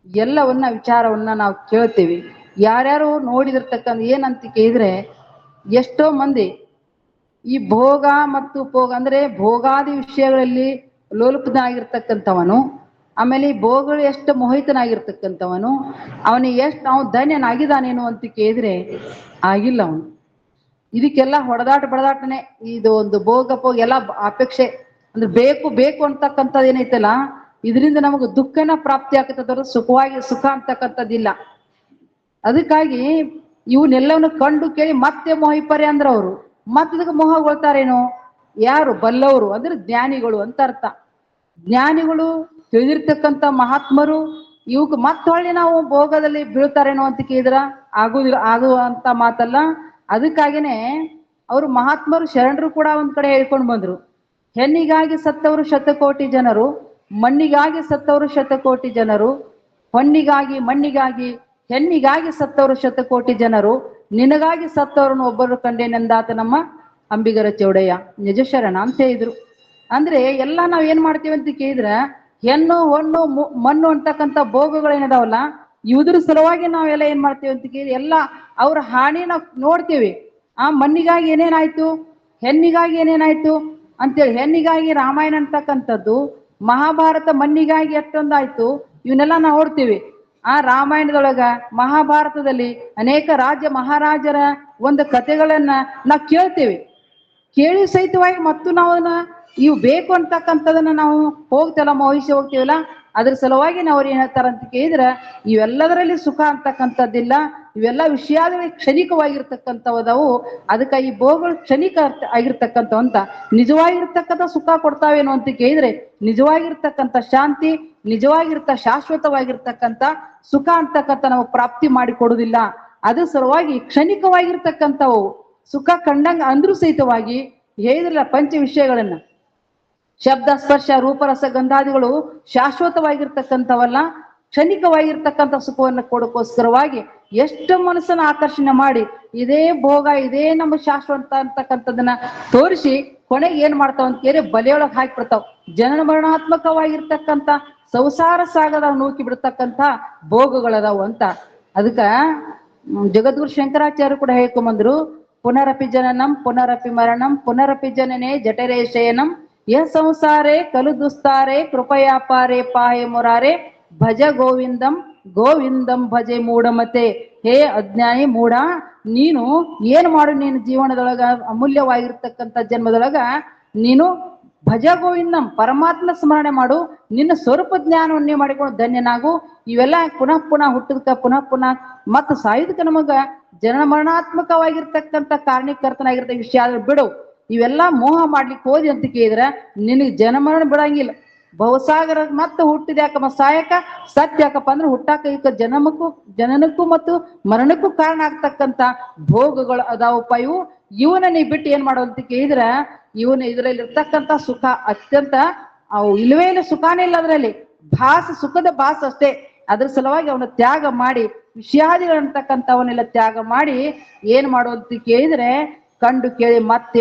ಎಲ್ಲವನ್ನ ವಿಚಾರವನ್ನ ನಾವು ಕೇಳ್ತೀವಿ. ಯಾರ್ಯಾರು ನೋಡಿದಿರ್ತಕ್ಕಂಥ ಏನಂತ ಕೇಳಿದ್ರೆ, ಎಷ್ಟೋ ಮಂದಿ ಈ ಭೋಗ ಮತ್ತು ಭೋಗ ಅಂದ್ರೆ ಭೋಗಾದಿ ವಿಷಯಗಳಲ್ಲಿ ಲೋಲುಪನಾಗಿರ್ತಕ್ಕಂಥವನು, ಆಮೇಲೆ ಈ ಭೋಗಗಳು ಎಷ್ಟು ಮೋಹಿತನಾಗಿರ್ತಕ್ಕಂಥವನು, ಅವನಿಗೆ ಅವನು ಧನ್ಯನಾಗಿದ್ದಾನೇನು ಅಂತ ಕೇಳಿದ್ರೆ ಆಗಿಲ್ಲ. ಅವನು ಇದಕ್ಕೆಲ್ಲ ಹೊಡೆದಾಟ ಬಡದಾಟನೆ. ಇದು ಒಂದು ಭೋಗ ಎಲ್ಲ ಅಪೇಕ್ಷೆ ಅಂದ್ರೆ ಬೇಕು ಬೇಕು ಅಂತಕ್ಕಂಥದ್ದು ಏನೈತಲ್ಲ, ಇದರಿಂದ ನಮಗೆ ದುಃಖನ ಪ್ರಾಪ್ತಿ ಆಗ್ತದ, ಸುಖ ಅಂತಕ್ಕಂಥದ್ದಿಲ್ಲ. ಅದಕ್ಕಾಗಿ ಇವನ್ನೆಲ್ಲವನ್ನು ಕಂಡು ಕೇಳಿ ಮತ್ತೆ ಮೋಹಿಪರೆ ಅಂದ್ರ ಅವರು ಮತ್ತದಕ್ಕೆ ಮೋಹಗೊಳ್ತಾರೇನು? ಯಾರು ಬಲ್ಲವರು ಅಂದ್ರೆ ಜ್ಞಾನಿಗಳು ಅಂತ ಅರ್ಥ. ಜ್ಞಾನಿಗಳು ತಿಳಿದಿರ್ತಕ್ಕಂಥ ಮಹಾತ್ಮರು ಇವಕ್ಕೆ ಮತ್ತೊಳ್ಳೆ ನಾವು ಭೋಗದಲ್ಲಿ ಬೀಳ್ತಾರೇನೋ ಅಂತ ಕೇಳಿದ್ರ ಆಗುವಂತ ಮಾತಲ್ಲ. ಅದಕ್ಕಾಗಿನೇ ಅವರು ಮಹಾತ್ಮರು ಶರಣರು ಕೂಡ ಒಂದ್ ಕಡೆ ಹೇಳ್ಕೊಂಡು ಬಂದ್ರು, ಹೆಣ್ಣಿಗಾಗಿ ಸತ್ತವರು ಶತಕೋಟಿ ಜನರು, ಮಣ್ಣಿಗಾಗಿ ಸತ್ತವರು ಶತಕೋಟಿ ಜನರು, ಹೊನ್ನಿಗಾಗಿ ಮಣ್ಣಿಗಾಗಿ ಹೆಣ್ಣಿಗಾಗಿ ಸತ್ತವರು ಶತಕೋಟಿ ಜನರು, ನಿನಗಾಗಿ ಸತ್ತವರನ್ನು ಒಬ್ಬರು ಕಂಡೇನೆಂದಾತ ನಮ್ಮ ಅಂಬಿಗರ ಚೌಡಯ್ಯ ನಿಜ ಶರಣ ಅಂತ ಹೇಳಿದ್ರು. ಅಂದ್ರೆ ಎಲ್ಲ ನಾವ್ ಏನ್ ಮಾಡ್ತೀವಿ ಅಂತ ಕೇಳಿದ್ರ, ಹೆಣ್ಣು ಹೊಣ್ಣು ಮಣ್ಣು ಅಂತಕ್ಕಂಥ ಭೋಗಗಳೇನಿದಾವಲ್ಲ, ಇವ್ರ ಸಲುವಾಗಿ ನಾವೆಲ್ಲ ಏನ್ ಮಾಡ್ತೀವಿ ಅಂತ ಕೇಳಿ ಎಲ್ಲ ಅವ್ರ ಹಾನಿ ನಾವು ನೋಡ್ತೀವಿ. ಆ ಮಣ್ಣಿಗಾಗಿ ಏನೇನಾಯ್ತು, ಹೆಣ್ಣಿಗಾಗಿ ಏನೇನಾಯ್ತು ಅಂತೇಳಿ, ಹೆಣ್ಣಿಗಾಗಿ ರಾಮಾಯಣ ಅಂತಕ್ಕಂಥದ್ದು, ಮಹಾಭಾರತ ಮಣ್ಣಿಗಾಗಿ ಎಷ್ಟೊಂದಾಯ್ತು, ಇವನ್ನೆಲ್ಲ ನಾವು ನೋಡ್ತೀವಿ. ಆ ರಾಮಾಯಣದೊಳಗ ಮಹಾಭಾರತದಲ್ಲಿ ಅನೇಕ ರಾಜ್ಯ ಮಹಾರಾಜರ ಒಂದು ಕಥೆಗಳನ್ನ ನಾವು ಕೇಳ್ತೇವೆ. ಕೇಳಿ ಸಹಿತವಾಗಿ ಮತ್ತು ನಾವು ಇವು ಬೇಕು ಅಂತಕ್ಕಂಥದನ್ನ ನಾವು ಹೋಗ್ತೇವಲ್ಲ, ಮೋಹಿಸಿ ಹೋಗ್ತೀವಲ್ಲ, ಅದ್ರ ಸಲುವಾಗಿ ನಾವು ಅವ್ರು ಏನ್ ಹೇಳ್ತಾರ ಅಂತ ಕೇಳಿದ್ರೆ, ಇವೆಲ್ಲದರಲ್ಲಿ ಸುಖ ಅಂತಕ್ಕಂಥದ್ದಿಲ್ಲ, ಇವೆಲ್ಲ ವಿಷಯದಲ್ಲಿ ಕ್ಷಣಿಕವಾಗಿರ್ತಕ್ಕಂಥವದವು. ಅದಕ್ಕೆ ಈ ಭೋಗಗಳು ಕ್ಷಣಿಕ ಆಗಿರ್ತಕ್ಕಂಥ ಅಂತ ನಿಜವಾಗಿರ್ತಕ್ಕಂಥ ಸುಖ ಕೊಡ್ತಾವೇನೋ ಅಂತ ಕೇಳಿದ್ರೆ, ನಿಜವಾಗಿರ್ತಕ್ಕಂಥ ಶಾಂತಿ, ಶಾಶ್ವತವಾಗಿರ್ತಕ್ಕಂಥ ಸುಖ ಅಂತಕ್ಕಂಥ ನಾವು ಪ್ರಾಪ್ತಿ ಮಾಡಿ ಕೊಡುವುದಿಲ್ಲ. ಅದ್ರ ಸಲುವಾಗಿ ಕ್ಷಣಿಕವಾಗಿರ್ತಕ್ಕಂಥವು ಸುಖ ಕಂಡಂಗ ಅಂದ್ರೂ ಸಹಿತವಾಗಿ ಹೇಳಿದ್ರಲ್ಲ ಪಂಚ ವಿಷಯಗಳನ್ನ, ಶಬ್ದ ಸ್ಪರ್ಶ ರೂಪರಸ ಗಂಧಾದಿಗಳು ಶಾಶ್ವತವಾಗಿರ್ತಕ್ಕಂಥವಲ್ಲ, ಕ್ಷಣಿಕವಾಗಿರ್ತಕ್ಕಂಥ ಸುಖವನ್ನು ಕೊಡೋಕ್ಕೋಸ್ಕರವಾಗಿ ಎಷ್ಟು ಮನಸ್ಸನ್ನ ಆಕರ್ಷಣೆ ಮಾಡಿ ಇದೇ ಭೋಗ, ಇದೇ ನಮ್ಮ ಶಾಶ್ವತ ಅಂತಕ್ಕಂಥದನ್ನ ತೋರಿಸಿ ಕೊನೆಗೆ ಏನ್ ಮಾಡ್ತಾವ ಅಂತ ಕೇಳಿ ಬಲೆಯೊಳಗೆ ಹಾಕಿಬಿಡ್ತಾವ. ಜನನ ಮರಣಾತ್ಮಕವಾಗಿರ್ತಕ್ಕಂಥ ಸಂಸಾರ ಸಾಗರ ನೂಕಿ ಬಿಡ್ತಕ್ಕಂಥ ಭೋಗಗಳದಾವು ಅಂತ. ಅದಕ್ಕ ಜಗದ್ಗುರು ಶಂಕರಾಚಾರ್ಯ ಕೂಡ ಹೇಳ್ಕೊಂಬಂದ್ರು, ಪುನರಪಿ ಜನನಂ ಪುನರಪಿ ಮರಣಂ ಪುನರಪಿ ಜನನೇ ಜಠರೇ ಶಯನಂ ಯ ಸಂಸಾರೇ ಕಲು ದುಸ್ತಾರೆ ಕೃಪಯಾಪಾರೆ ಪಾಹೆ ಮುರಾರೆ ಭಜ ಗೋವಿಂದಂ ಗೋವಿಂದಂ ಭಜೆ ಮೂಢಮತೆ. ಹೇ ಅಜ್ಞಾನಿ ಮೂಢ, ನೀನು ಏನ್ ಮಾಡು, ನೀನು ಜೀವನದೊಳಗ ಅಮೂಲ್ಯವಾಗಿರ್ತಕ್ಕಂಥ ಜನ್ಮದೊಳಗ ನೀನು ಭಜ ಗೋವಿಂದಂ ಪರಮಾತ್ಮ ಸ್ಮರಣೆ ಮಾಡು, ನಿನ್ನ ಸ್ವರೂಪ ಜ್ಞಾನವನ್ನೇ ಮಾಡಿಕೊಂಡು ಧನ್ಯನಾಗು. ಇವೆಲ್ಲ ಪುನಃ ಪುನಃ ಹುಟ್ಟದಕ್ಕ ಪುನಃ ಪುನಃ ಮತ್ತು ಸಾಯುದಕ್ಕ ನಮಗ ಜನನ ಮರಣಾತ್ಮಕವಾಗಿರ್ತಕ್ಕಂಥ ಕಾರಣೀಕರ್ತನಾಗಿರ್ತ ವಿಷಯ ಆದ್ರೆ ಬಿಡು. ಇವೆಲ್ಲ ಮೋಹ ಮಾಡ್ಲಿಕ್ಕೆ ಹೋದಿ ಅಂತ ಕೇಳಿದ್ರ ನಿನಗೆ ಜನಮರಣ ಬಿಡಂಗಿಲ್ಲ. ಭವಸಾಗರ ಮತ್ತೆ ಹುಟ್ಟಿದ್ಯಾಕ ಸಾಯಕ, ಸತ್ಯ ಯಾಕಪ್ಪ ಅಂದ್ರೆ ಹುಟ್ಟಾಕ ಈಗ ಜನನಕ್ಕೂ ಮತ್ತು ಮರಣಕ್ಕೂ ಕಾರಣ ಆಗ್ತಕ್ಕಂಥ ಭೋಗಗಳು ಅದಾವಪ್ಪ ಇವು. ಇವನ ನೀ ಬಿಟ್ಟು ಏನ್ ಮಾಡೋ ಅಂತ ಕೇಳಿದ್ರ ಇದ್ರಲ್ಲಿ ಇರ್ತಕ್ಕಂಥ ಸುಖ ಅತ್ಯಂತ ಅವು ಇಲ್ವೇ ಇಲ್ಲ, ಸುಖಾನೇ ಇಲ್ಲ ಅದರಲ್ಲಿ, ಸುಖದ ಭಾಸ ಅಷ್ಟೇ. ಅದ್ರ ಸಲುವಾಗಿ ಅವನ ತ್ಯಾಗ ಮಾಡಿ ವಿಷಯಾದಿಗಳಂತಕ್ಕಂಥವನ್ನೆಲ್ಲ ತ್ಯಾಗ ಮಾಡಿ ಏನ್ ಮಾಡೋ ಅಂತ ಕೇಳಿದ್ರೆ ಕಂಡು ಕೇಳಿ ಮತ್ತೆ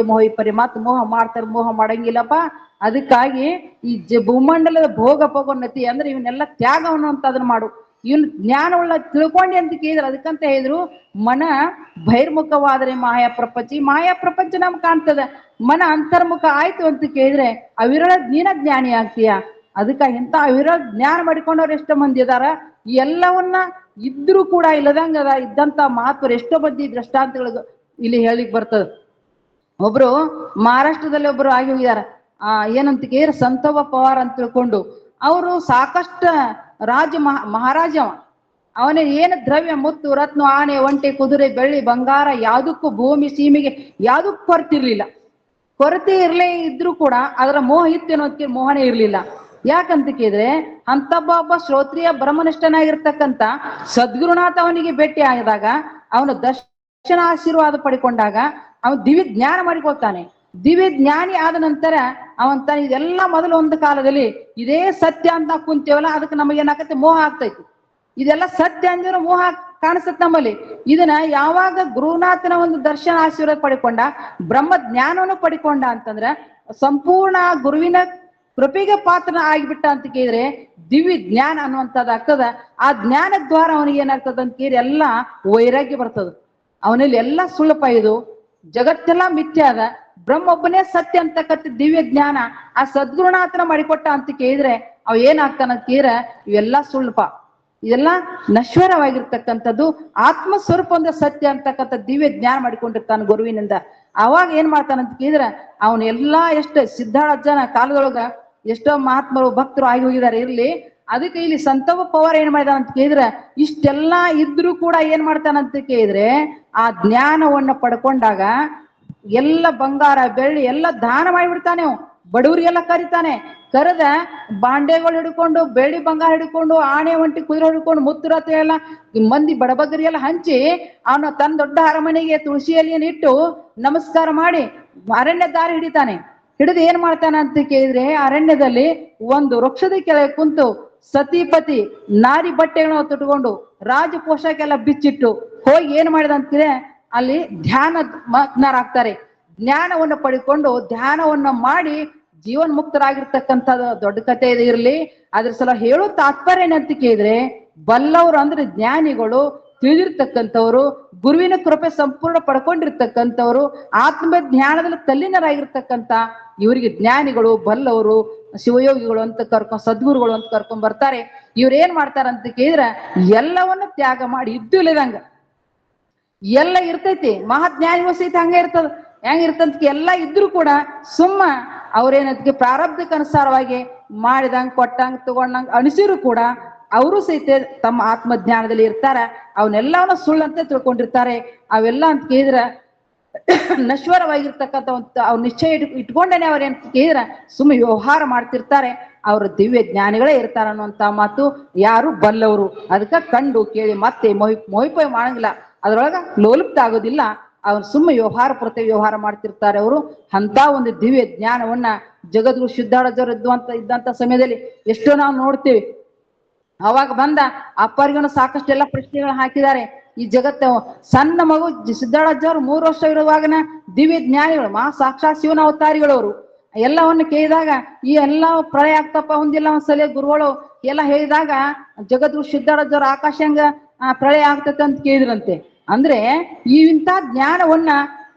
ಮತ್ತೆ ಮೋಹ ಮಾಡ್ತಾರೆ, ಮೋಹ ಮಾಡಂಗಿಲ್ಲಪ್ಪ. ಅದಕ್ಕಾಗಿ ಈ ಭೂಮಂಡಲದ ಭೋಗೋನ್ನತಿ ಅಂದ್ರೆ ಇವನ್ನೆಲ್ಲ ತ್ಯಾಗವನ್ನು ಅಂತ ಅದನ್ನ ಮಾಡು. ಇವನ್ ಜ್ಞಾನವುಳ್ಳ ತಿಳ್ಕೊಂಡಿ ಅಂತ ಕೇಳಿದ್ರೆ ಅದಕ್ಕಂತ ಹೇಳಿದ್ರು, ಮನ ಬಹಿರ್ಮುಖವಾದರೆ ಮಾಯಾ ಪ್ರಪಂಚ, ಈ ಮಾಯಾ ಪ್ರಪಂಚ ನಮ್ಗೆ ಕಾಣ್ತದೆ. ಮನ ಅಂತರ್ಮುಖ ಆಯ್ತು ಅಂತ ಕೇಳಿದ್ರೆ ಅವಿರಳ ನೀನ ಜ್ಞಾನಿ ಆಗ್ತೀಯ. ಅದಕ್ಕಾಗಿ ಇಂಥ ಅವಿರಳ ಜ್ಞಾನ ಮಾಡಿಕೊಂಡವ್ರು ಎಷ್ಟೋ ಮಂದಿ ಇದಾರ. ಎಲ್ಲವನ್ನ ಇದ್ರೂ ಕೂಡ ಇಲ್ಲದಂಗ ಇದ್ದಂತ ಮಹತ್ವರು ಎಷ್ಟೋ ಮಂದಿ ದೃಷ್ಟಾಂತಗಳು ಇಲ್ಲಿ ಹೇಳಿಕ್ ಬರ್ತದೆ. ಒಬ್ರು ಮಹಾರಾಷ್ಟ್ರದಲ್ಲಿ ಒಬ್ರು ಆಗಿ ಹೋಗಿದಾರ. ಏನಂತ ಕೇಳಿದ್ರೆ ಸಂತೋಬ ಪವಾರ್ ಅಂತ ತಿಳ್ಕೊಂಡು ಅವರು ಸಾಕಷ್ಟು ಮಹಾರಾಜ. ಅವನೇ ಏನು ದ್ರವ್ಯ ಮುತ್ತು ರತ್ನ ಆನೆ ಒಂಟೆ ಕುದುರೆ ಬೆಳ್ಳಿ ಬಂಗಾರ ಯಾವುದಕ್ಕೂ ಭೂಮಿ ಸೀಮೆಗೆ ಯಾವುದಕ್ಕೂ ಕೊರತೆ ಇರ್ಲೇ ಇದ್ರು ಕೂಡ ಅದರ ಮೋಹ ಇತ್ತೇನೋ ಅಂತ ಮೋಹನೇ ಇರ್ಲಿಲ್ಲ. ಯಾಕಂತ ಕೇಳಿದ್ರೆ ಒಬ್ಬ ಶ್ರೋತ್ರಿಯ ಬ್ರಹ್ಮನಿಷ್ಠನಾಗಿರ್ತಕ್ಕಂಥ ಸದ್ಗುರುನಾಥ ಅವನಿಗೆ ಭೇಟಿ ಆಗಿದಾಗ ಅವನ ದರ್ಶನ ಆಶೀರ್ವಾದ ಪಡ್ಕೊಂಡಾಗ ಅವನು ದಿವ್ಯ ಜ್ಞಾನ ಮಾಡಿಕೊಳ್ತಾನೆ. ದಿವ್ಯ ಜ್ಞಾನಿ ಆದ ನಂತರ ಅವಂತ ಇದೆಲ್ಲ ಮೊದಲು ಒಂದು ಕಾಲದಲ್ಲಿ ಇದೇ ಸತ್ಯ ಅಂತ ಕುಂತೇವಲ್ಲ, ಅದಕ್ಕೆ ನಮಗೇನಾಗತ್ತೆ ಮೋಹ ಆಗ್ತೈತಿ. ಇದೆಲ್ಲ ಸತ್ಯ ಅಂದ್ರೆ ಮೋಹ ಕಾಣಿಸ್ತದೆ ನಮ್ಮಲ್ಲಿ. ಇದನ್ನ ಯಾವಾಗ ಗುರುನಾಥನ ಒಂದು ದರ್ಶನ ಆಶೀರ್ವಾದ ಪಡ್ಕೊಂಡ, ಬ್ರಹ್ಮ ಜ್ಞಾನವನ್ನು ಪಡ್ಕೊಂಡ ಅಂತಂದ್ರ ಸಂಪೂರ್ಣ ಗುರುವಿನ ಕೃಪೆಗೆ ಪಾತ್ರ ಆಗಿಬಿಟ್ಟ ಅಂತ ಕೇಳಿದ್ರೆ ದಿವ್ಯ ಜ್ಞಾನ ಅನ್ನುವಂಥದ್ದು ಆಗ್ತದ. ಆ ಜ್ಞಾನ ದ್ವಾರ ಅವನಿಗೆ ಏನಾಗ್ತದ ಅಂತ ಕೇಳಿ ಎಲ್ಲ ವೈರಾಗ್ಯ ಬರ್ತದ. ಅವನಲ್ಲಿ ಎಲ್ಲ ಸುಳ್ಳಪ, ಇದು ಜಗತ್ತೆಲ್ಲ ಮಿಥ್ಯ ಅದ, ಬ್ರಹ್ಮ ಒಬ್ಬನೇ ಸತ್ಯ ಅಂತಕ್ಕಂಥ ದಿವ್ಯ ಜ್ಞಾನ ಆ ಸದ್ಗುರುನಾಥನ ಮಾಡಿಕೊಟ್ಟ ಅಂತ ಕೇಳಿದ್ರೆ ಅವ್ ಏನಾಗ್ತಾನಂತ ಕೇಳಿದ್ರೆ ಇವೆಲ್ಲ ಸುಳ್ಳಪ, ಇದೆಲ್ಲ ನಶ್ವರವಾಗಿರ್ತಕ್ಕಂಥದ್ದು. ಆತ್ಮ ಸ್ವರೂಪ ಅಂದ್ರೆ ಸತ್ಯ ಅಂತಕ್ಕಂಥ ದಿವ್ಯ ಜ್ಞಾನ ಮಾಡಿಕೊಂಡಿರ್ತಾನೆ ಗುರುವಿನಿಂದ. ಅವಾಗ ಏನ್ ಮಾಡ್ತಾನಂತ ಕೇಳಿದ್ರೆ ಅವನೆಲ್ಲಾ ಎಷ್ಟು ಸಿದ್ಧಾರ್ಥನ ಕಾಲದೊಳಗ ಎಷ್ಟೋ ಮಹಾತ್ಮರು ಭಕ್ತರು ಆಗಿ ಹೋಗಿದ್ದಾರೆ ಇರ್ಲಿ. ಅದಕ್ಕೆ ಇಲ್ಲಿ ಸಂತೋಬ ಪವಾರ್ ಏನ್ ಮಾಡಿದ ಅಂತ ಕೇಳಿದ್ರೆ ಇಷ್ಟೆಲ್ಲಾ ಇದ್ರೂ ಕೂಡ ಏನ್ ಮಾಡ್ತಾನಂತ ಕೇಳಿದ್ರೆ ಆ ಜ್ಞಾನವನ್ನ ಪಡ್ಕೊಂಡಾಗ ಎಲ್ಲ ಬಂಗಾರ ಬೆಳ್ಳಿ ಎಲ್ಲ ದಾನ ಮಾಡಿಬಿಡ್ತಾನೆ. ಅವ್ ಬಡವರಿಗೆಲ್ಲ ಕರಿತಾನೆ. ಕರೆದ ಬಾಂಡೆಗಳು ಹಿಡ್ಕೊಂಡು ಬೆಳ್ಳಿ ಬಂಗಾರ ಹಿಡ್ಕೊಂಡು ಆನೆ ಒಂಟಿ ಕುದುರೆ ಹಿಡ್ಕೊಂಡು ಮುತ್ತು ರಥ ಎಲ್ಲ ಮಂದಿ ಬಡಬಗರಿಗೆಲ್ಲ ಹಂಚಿ ಅವನ ತನ್ನ ದೊಡ್ಡ ಅರಮನೆಗೆ ತುಳಸಿಯಲ್ಲಿ ಇಟ್ಟು ನಮಸ್ಕಾರ ಮಾಡಿ ಅರಣ್ಯ ದಾರಿ ಹಿಡಿತಾನೆ. ಹಿಡಿದು ಏನ್ ಮಾಡ್ತಾನ ಅಂತ ಕೇಳಿದ್ರೆ ಅರಣ್ಯದಲ್ಲಿ ಒಂದು ವೃಕ್ಷದ ಕೆಳಗೆ ಕುಂತು ಸತಿಪತಿ ನಾರಿ ಬಟ್ಟೆಗಳನ್ನ ತುಟ್ಕೊಂಡು ರಾಜ ಪೋಷಾಕೆಲ್ಲ ಬಿಚ್ಚಿಟ್ಟು ಹೋಗಿ ಏನ್ ಮಾಡಿದ ಅಂತಿದ್ರೆ ಅಲ್ಲಿ ಧ್ಯಾನ ಮಗ್ನರಾಗ್ತಾರೆ. ಜ್ಞಾನವನ್ನು ಪಡ್ಕೊಂಡು ಧ್ಯಾನವನ್ನ ಮಾಡಿ ಜೀವನ್ ಮುಕ್ತರಾಗಿರ್ತಕ್ಕಂಥದ್ದು ದೊಡ್ಡ ಕಥೆ ಇದೆ ಇರ್ಲಿ. ಅದ್ರ ಸಲ ಹೇಳೋ ತಾತ್ಪರ್ಯ ಏನಂತ ಕೇಳಿದ್ರೆ ಬಲ್ಲವರು ಅಂದ್ರೆ ಜ್ಞಾನಿಗಳು, ತಿಳಿದಿರ್ತಕ್ಕಂಥವ್ರು, ಗುರುವಿನ ಕೃಪೆ ಸಂಪೂರ್ಣ ಪಡ್ಕೊಂಡಿರ್ತಕ್ಕಂಥವ್ರು, ಆತ್ಮ ಜ್ಞಾನದಲ್ಲಿ ತಲ್ಲೀನರಾಗಿರ್ತಕ್ಕಂಥ ಇವರಿಗೆ ಜ್ಞಾನಿಗಳು ಬಲ್ಲವರು ಶಿವಯೋಗಿಗಳು ಅಂತ ಸದ್ಗುರುಗಳು ಅಂತ ಕರ್ಕೊಂಡ್ ಬರ್ತಾರೆ. ಇವ್ರು ಏನ್ ಮಾಡ್ತಾರಂತ ಕೇಳಿದ್ರೆ ಎಲ್ಲವನ್ನ ತ್ಯಾಗ ಮಾಡಿ ಇದ್ದು ಇಲ್ಲದಂಗ ಎಲ್ಲ ಇರ್ತೈತಿ. ಮಹಾಜ್ಞಾನಿಗಳು ಸಹಿತ ಹಂಗ ಇರ್ತದ. ಹೆಂಗಿರ್ತಂತ ಎಲ್ಲ ಇದ್ರು ಕೂಡ ಸುಮ್ಮ ಅವ್ರೇನದಕ್ಕೆ ಪ್ರಾರಬ್ಧಕ್ಕೆ ಅನುಸಾರವಾಗಿ ಮಾಡಿದಂಗ ಕೊಟ್ಟಂಗ ತಗೊಂಡಂಗ ಅನಿಸಿರು ಕೂಡ ಅವರು ಸಹಿತ ತಮ್ಮ ಆತ್ಮಜ್ಞಾನದಲ್ಲಿ ಇರ್ತಾರ. ಅವನ್ನೆಲ್ಲವನ್ನ ಸುಳ್ಳಂತ ತಿಳ್ಕೊಂಡಿರ್ತಾರೆ. ಅವೆಲ್ಲ ಅಂತ ಕೇಳಿದ್ರ ನಶ್ವರವಾಗಿರ್ತಕ್ಕಂಥ ಅವ್ರ ನಿಶ್ಚಯ ಇಟ್ಕೊಂಡೇನೆ ಅವ್ರೇನ್ ಕೇಳಿದ್ರ ಸುಮ್ಮ ವ್ಯವಹಾರ ಮಾಡ್ತಿರ್ತಾರೆ. ಅವ್ರ ದಿವ್ಯ ಜ್ಞಾನಿಗಳೇ ಇರ್ತಾರ ಅನ್ನುವಂತ ಮಾತು ಯಾರು ಬಲ್ಲವರು. ಅದಕ್ಕ ಕಂಡು ಕೇಳಿ ಮತ್ತೆ ಮೊಹಿಪೊಯ್ ಮಾಡಂಗಿಲ್ಲ, ಅದ್ರೊಳಗ ಲೋಲುಪ್ತ ಆಗೋದಿಲ್ಲ. ಅವ್ರು ಸುಮ್ಮ ವ್ಯವಹಾರ ಪ್ರತಿ ವ್ಯವಹಾರ ಮಾಡ್ತಿರ್ತಾರೆ. ಅವರು ಅಂತ ಒಂದು ದಿವ್ಯ ಜ್ಞಾನವನ್ನ ಜಗದ್ಗುರು ಸಿದ್ಧಾರೂಢರು ಇದ್ದಂತ ಸಮಯದಲ್ಲಿ ಎಷ್ಟೋ ನಾವು ನೋಡ್ತೀವಿ. ಅವಾಗ ಬಂದ ಅಪ್ಪರಿಗೂ ಸಾಕಷ್ಟು ಎಲ್ಲ ಪ್ರಶ್ನೆಗಳು ಹಾಕಿದ್ದಾರೆ. ಈ ಜಗತ್ತು ಸಣ್ಣ ಮಗು ಸಿದ್ಧಾರೂಢರು 3 ವರ್ಷ ಇರುವಾಗನ ದಿವ್ಯ ಜ್ಞಾನಿಗಳು ಸಾಕ್ಷಾತ್ ಶಿವನ ಅವತಾರಿಗಳವರು ಎಲ್ಲವನ್ನ ಕೇಳಿದಾಗ ಈ ಎಲ್ಲ ಪ್ರಳಯ ಆಗ್ತಪ್ಪ ಹೊಂದಿಲ್ಲ ಒಂದ್ಸಲ ಗುರುಗಳು ಎಲ್ಲ ಹೇಳಿದಾಗ ಜಗದ್ಗುರು ಸಿದ್ಧಾರೂಢರು ಆಕಾಶಂಗ ಪ್ರಳಯ ಆಗ್ತತೆ ಅಂತ ಕೇಳಿದ್ರಂತೆ. ಅಂದ್ರೆ ಇಂಥ ಜ್ಞಾನವನ್ನ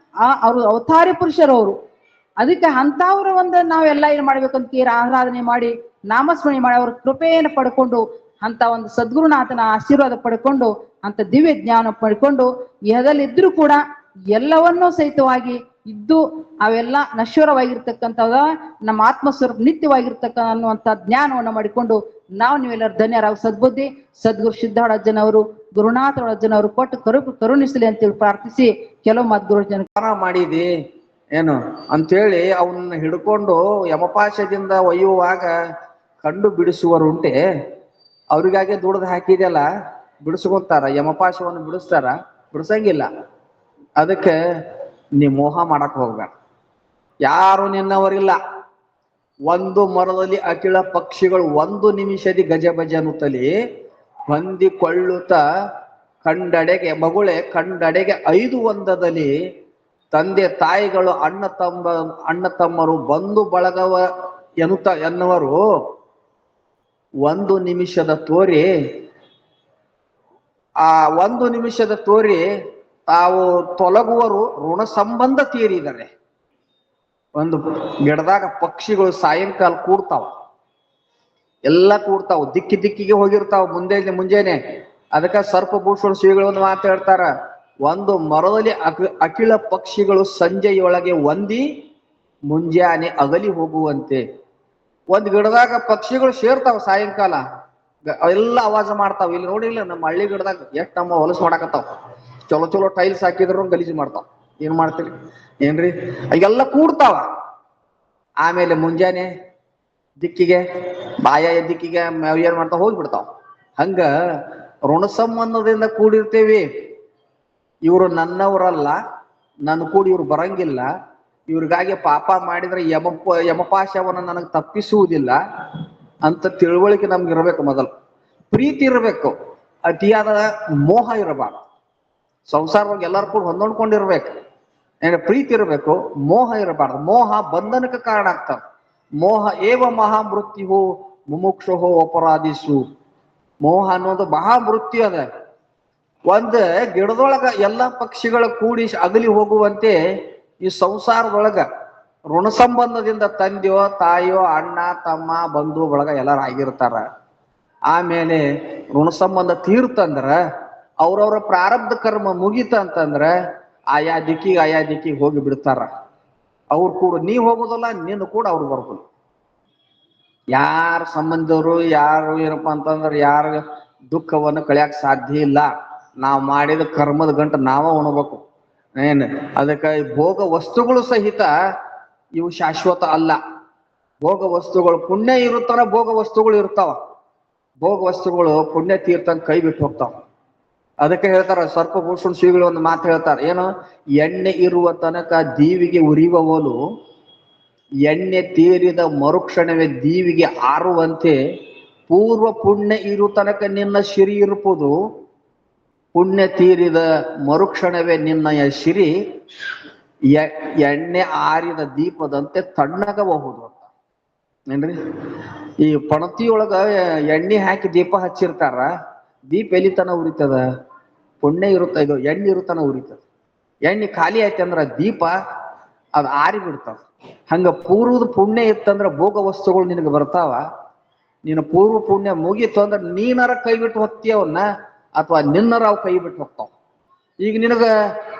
ಅವರು ಅವತಾರಿ ಪುರುಷರವರು. ಅದಕ್ಕೆ ಅಂತವ್ರ ಒಂದು ನಾವೆಲ್ಲ ಏನ್ ಮಾಡ್ಬೇಕಂತ ಆರಾಧನೆ ಮಾಡಿ ನಾಮಸ್ಮರಣೆ ಮಾಡಿ ಅವ್ರ ಕೃಪೆಯನ್ನು ಪಡ್ಕೊಂಡು ಅಂತ ಒಂದು ಸದ್ಗುರುನಾಥನ ಆಶೀರ್ವಾದ ಪಡ್ಕೊಂಡು ಅಂತ ದಿವ್ಯ ಜ್ಞಾನ ಪಡ್ಕೊಂಡು ಇಹದಲ್ಲಿದ್ರು ಕೂಡ ಎಲ್ಲವನ್ನೂ ಸಹಿತವಾಗಿ ಇದ್ದು ಅವೆಲ್ಲ ನಶ್ವರವಾಗಿರ್ತಕ್ಕಂಥದ ನಮ್ಮ ಆತ್ಮಸ್ವರೂಪ ನಿತ್ಯವಾಗಿರ್ತಕ್ಕ ಅನ್ನುವಂಥ ಜ್ಞಾನವನ್ನು ಮಾಡಿಕೊಂಡು ನೀವೆಲ್ಲರೂ ಧನ್ಯರಾಗ ಸದ್ಬುದ್ಧಿ ಸದ್ಗುರು ಸಿದ್ಧಾರೂಢರು ಗುರುನಾಥರವರು ಕೊಟ್ಟು ಕರುಣಿಸಲಿ ಅಂತೇಳಿ ಪ್ರಾರ್ಥಿಸಿ ಕೆಲವು ಮಾತು ಜನ ಮಾಡಿದಿ ಏನು ಅಂತೇಳಿ ಅವನ್ನ ಹಿಡ್ಕೊಂಡು ಯಮಪಾಶದಿಂದ ಒಯ್ಯುವಾಗ ಕಂಡು ಬಿಡಿಸುವರುಂಟೆ. ಅವ್ರಿಗಾಗೆ ದುಡ್ದು ಹಾಕಿದೆಲ್ಲ ಬಿಡಿಸ್ಕೊಂತಾರ, ಯಮಪಾಶವನ್ನು ಬಿಡಿಸ್ತಾರ, ಬಿಡಿಸಂಗಿಲ್ಲ. ಅದಕ್ಕೆ ನೀ ಮೋಹ ಮಾಡಕ್ ಹೋಗ್ಬೇಡ. ಯಾರು ನಿನ್ನವರಿಲ್ಲ. ಒಂದು ಮರದಲ್ಲಿ ಅಖಿಳ ಪಕ್ಷಿಗಳು 1 ನಿಮಿಷದಿ ಗಜಬಜ ಅನ್ನುತ್ತಲಿ ಹೊಂದಿಕೊಳ್ಳುತ್ತ ಕಂಡಡೆಗೆ ಮಗುಳೆ ಕಂಡಡೆಗೆ 5 ಒಂದದಲ್ಲಿ ತಂದೆ ತಾಯಿಗಳು ಅಣ್ಣ ತಮ್ಮರು ಬಂಧು ಬಳಗವ ಎನ್ನುವರು 1 ನಿಮಿಷದ ತೋರಿ ಆ 1 ನಿಮಿಷದ ತೋರಿ ತಾವು ತೊಲಗುವರು ಋಣ ಸಂಬಂಧ ತೀರಿದರೆ. ಒಂದು ಗಿಡದಾಗ ಪಕ್ಷಿಗಳು ಸಾಯಂಕಾಲ ಕೂಡ್ತಾವ, ಎಲ್ಲ ಕೂಡ್ತಾವ, ದಿಕ್ಕಿಗೆ ಹೋಗಿರ್ತಾವ ಮುಂಜಾನೆ. ಅದಕ್ಕ ಸರ್ಪಭೂಷಣ ಶ್ರೀಗಳು ಒಂದು ಮಾತು ಹೇಳ್ತಾರ, ಒಂದು ಮರದಲ್ಲಿ ಅಖಿಳ ಪಕ್ಷಿಗಳು ಸಂಜೆಯೊಳಗೆ ಒಂದಿ ಮುಂಜಾನೆ ಅಗಲಿ ಹೋಗುವಂತೆ. ಒಂದ್ ಗಿಡದಾಗ ಪಕ್ಷಿಗಳು ಸೇರ್ತಾವ ಸಾಯಂಕಾಲ, ಎಲ್ಲ ಆವಾಜ ಮಾಡ್ತಾವ. ಇಲ್ಲಿ ನೋಡಿಲ್ಲ ನಮ್ಮ ಹಳ್ಳಿ ಗಿಡದಾಗ ಎಷ್ಟ್ ನಮ್ಮ ಹೊಲಸು ಮಾಡಾಕತ್ತಾವ. ಚಲೋ ಟೈಲ್ಸ್ ಹಾಕಿದ್ರು ಗಲೀಜು ಮಾಡ್ತಾವ. ಏನ್ ಮಾಡ್ತೀರಿ ಏನ್ರಿ, ಈಗೆಲ್ಲ ಕೂಡ್ತಾವ. ಆಮೇಲೆ ಮುಂಜಾನೆ ದಿಕ್ಕಿಗೆ ದಿಕ್ಕಿಗೆ ಏನ್ ಮಾಡ್ತಾವ ಹೋಗ್ಬಿಡ್ತಾವ. ಹಂಗ ಋಣ ಸಂಬಂಧದಿಂದ ಕೂಡಿರ್ತೇವಿ. ಇವರು ನನ್ನವರಲ್ಲ, ನನ್ನ ಕೂಡಿ ಇವ್ರು ಬರಂಗಿಲ್ಲ, ಇವ್ರಿಗಾಗಿ ಪಾಪ ಮಾಡಿದ್ರೆ ಯಮಪಾಶವನ್ನು ನನಗೆ ತಪ್ಪಿಸುವುದಿಲ್ಲ ಅಂತ ತಿಳುವಳಿಕೆ ನಮ್ಗೆ ಇರಬೇಕು. ಮೊದಲು ಪ್ರೀತಿ ಇರಬೇಕು, ಅತಿಯಾದ ಮೋಹ ಇರಬಾರ್ದು. ಸಂಸಾರವಾಗಿ ಎಲ್ಲರೂ ಕೂಡ ಹೊಂದ್ಕೊಂಡಿರ್ಬೇಕು. ಪ್ರೀತಿ ಇರಬೇಕು, ಮೋಹ ಇರಬಾರ್ದು. ಮೋಹ ಬಂಧನಕ್ಕೆ ಕಾರಣ ಆಗ್ತದೆ. ಮೋಹ ಏವ ಮಹಾಮೃತ್ಯು ಮುಮುಕ್ಷುಹೋ ಅಪರಾಧಿಸು. ಮೋಹ ಅನ್ನೋದು ಮಹಾಮೃತ್ಯು ಅದ. ಒಂದ್ ಗಿಡದೊಳಗ ಎಲ್ಲ ಪಕ್ಷಿಗಳ ಕೂಡಿ ಅಗಲಿ ಹೋಗುವಂತೆ ಈ ಸಂಸಾರದೊಳಗ ಋಣ ಸಂಬಂಧದಿಂದ ತಂದೆಯೋ ತಾಯಿಯೋ ಅಣ್ಣ ತಮ್ಮ ಬಂಧು ಬಳಗ ಎಲ್ಲಾರು ಆಗಿರ್ತಾರ. ಆಮೇಲೆ ಋಣ ಸಂಬಂಧ ತೀರ್ತಂದ್ರ ಅವ್ರವ್ರ ಪ್ರಾರಬ್ಧ ಕರ್ಮ ಮುಗೀತ ಅಂತಂದ್ರ ಆಯಾ ದಿಕ್ಕಿಗೆ ಹೋಗಿ ಬಿಡ್ತಾರ. ಅವ್ರು ಕೂಡ ನೀ ಹೋಗೋದಲ್ಲ, ನೀನು ಕೂಡ ಅವ್ರು ಬರ್ಬೋದು. ಯಾರ ಸಂಬಂಧದವರು ಯಾರು ಏನಪ್ಪಾ ಅಂತಂದ್ರ ಯಾರ ದುಃಖವನ್ನು ಕಳಿಯಾಕ ಸಾಧ್ಯ ಇಲ್ಲ. ನಾವು ಮಾಡಿದ ಕರ್ಮದ ಗಂಟ ನಾವ ಉಣಬೇಕು. ಅದಕ್ಕೆ ಭೋಗ ವಸ್ತುಗಳು ಸಹಿತ ಇವು ಶಾಶ್ವತ ಅಲ್ಲ. ಭೋಗ ವಸ್ತುಗಳು ಪುಣ್ಯ ಇರುತ್ತಾರ, ಭೋಗ ವಸ್ತುಗಳು ಇರ್ತಾವ. ಭೋಗ ವಸ್ತುಗಳು ಪುಣ್ಯ ತೀರ್ಥಂಗ ಕೈ ಬಿಟ್ಟು ಹೋಗ್ತಾವ. ಅದಕ್ಕೆ ಹೇಳ್ತಾರ ಸರ್ಪಭೂಷಣ ಶ್ರೀಗಳು ಒಂದು ಮಾತು ಹೇಳ್ತಾರ, ಏನು ಎಣ್ಣೆ ಇರುವ ತನಕ ದೀವಿಗೆ ಉರಿಯುವವನು ಎಣ್ಣೆ ತೀರಿದ ಮರುಕ್ಷಣವೇ ದೀವಿಗೆ ಆರುವಂತೆ ಪೂರ್ವ ಪುಣ್ಯ ಇರು ತನಕ ನಿನ್ನ ಶಿರಿ ಇರುವುದು, ಪುಣ್ಯ ತೀರಿದ ಮರುಕ್ಷಣವೇ ನಿನ್ನಯ ಶಿರಿ ಎಣ್ಣೆ ಆರಿದ ದೀಪದಂತೆ ತಣ್ಣಗಬಹುದು ಅಂತ. ಏನ್ರಿ, ಈ ಪಣತಿಯೊಳಗ ಎಣ್ಣೆ ಹಾಕಿ ದೀಪ ಹಚ್ಚಿರ್ತಾರ. ದೀಪ ಎಲಿತನ ಉರಿತದ? ಪುಣ್ಯ ಇರುತ್ತ, ಇದು ಎಣ್ಣೆ ಇರುತ್ತನ ಉರಿತದ. ಎಣ್ಣೆ ಖಾಲಿ ಆಯ್ತು ಅಂದ್ರ ದೀಪ ಅದು ಆರಿ ಬಿಡ್ತದ. ಹಂಗ ಪೂರ್ವದ ಪುಣ್ಯ ಇತ್ತಂದ್ರ ಭೋಗ ವಸ್ತುಗಳು ನಿನಗೆ ಬರ್ತಾವ. ನೀನು ಪೂರ್ವ ಪುಣ್ಯ ಮುಗೀತು ಅಂದ್ರೆ ನೀನಾರ ಕೈ ಬಿಟ್ಟು ಹೋಗ್ತೀಯ ಅವನ್ನ, ಅಥವಾ ನಿನ್ನರ ಅವು ಕೈ ಬಿಟ್ಟು ಹೋಗ್ತಾವ. ಈಗ ನಿನಗ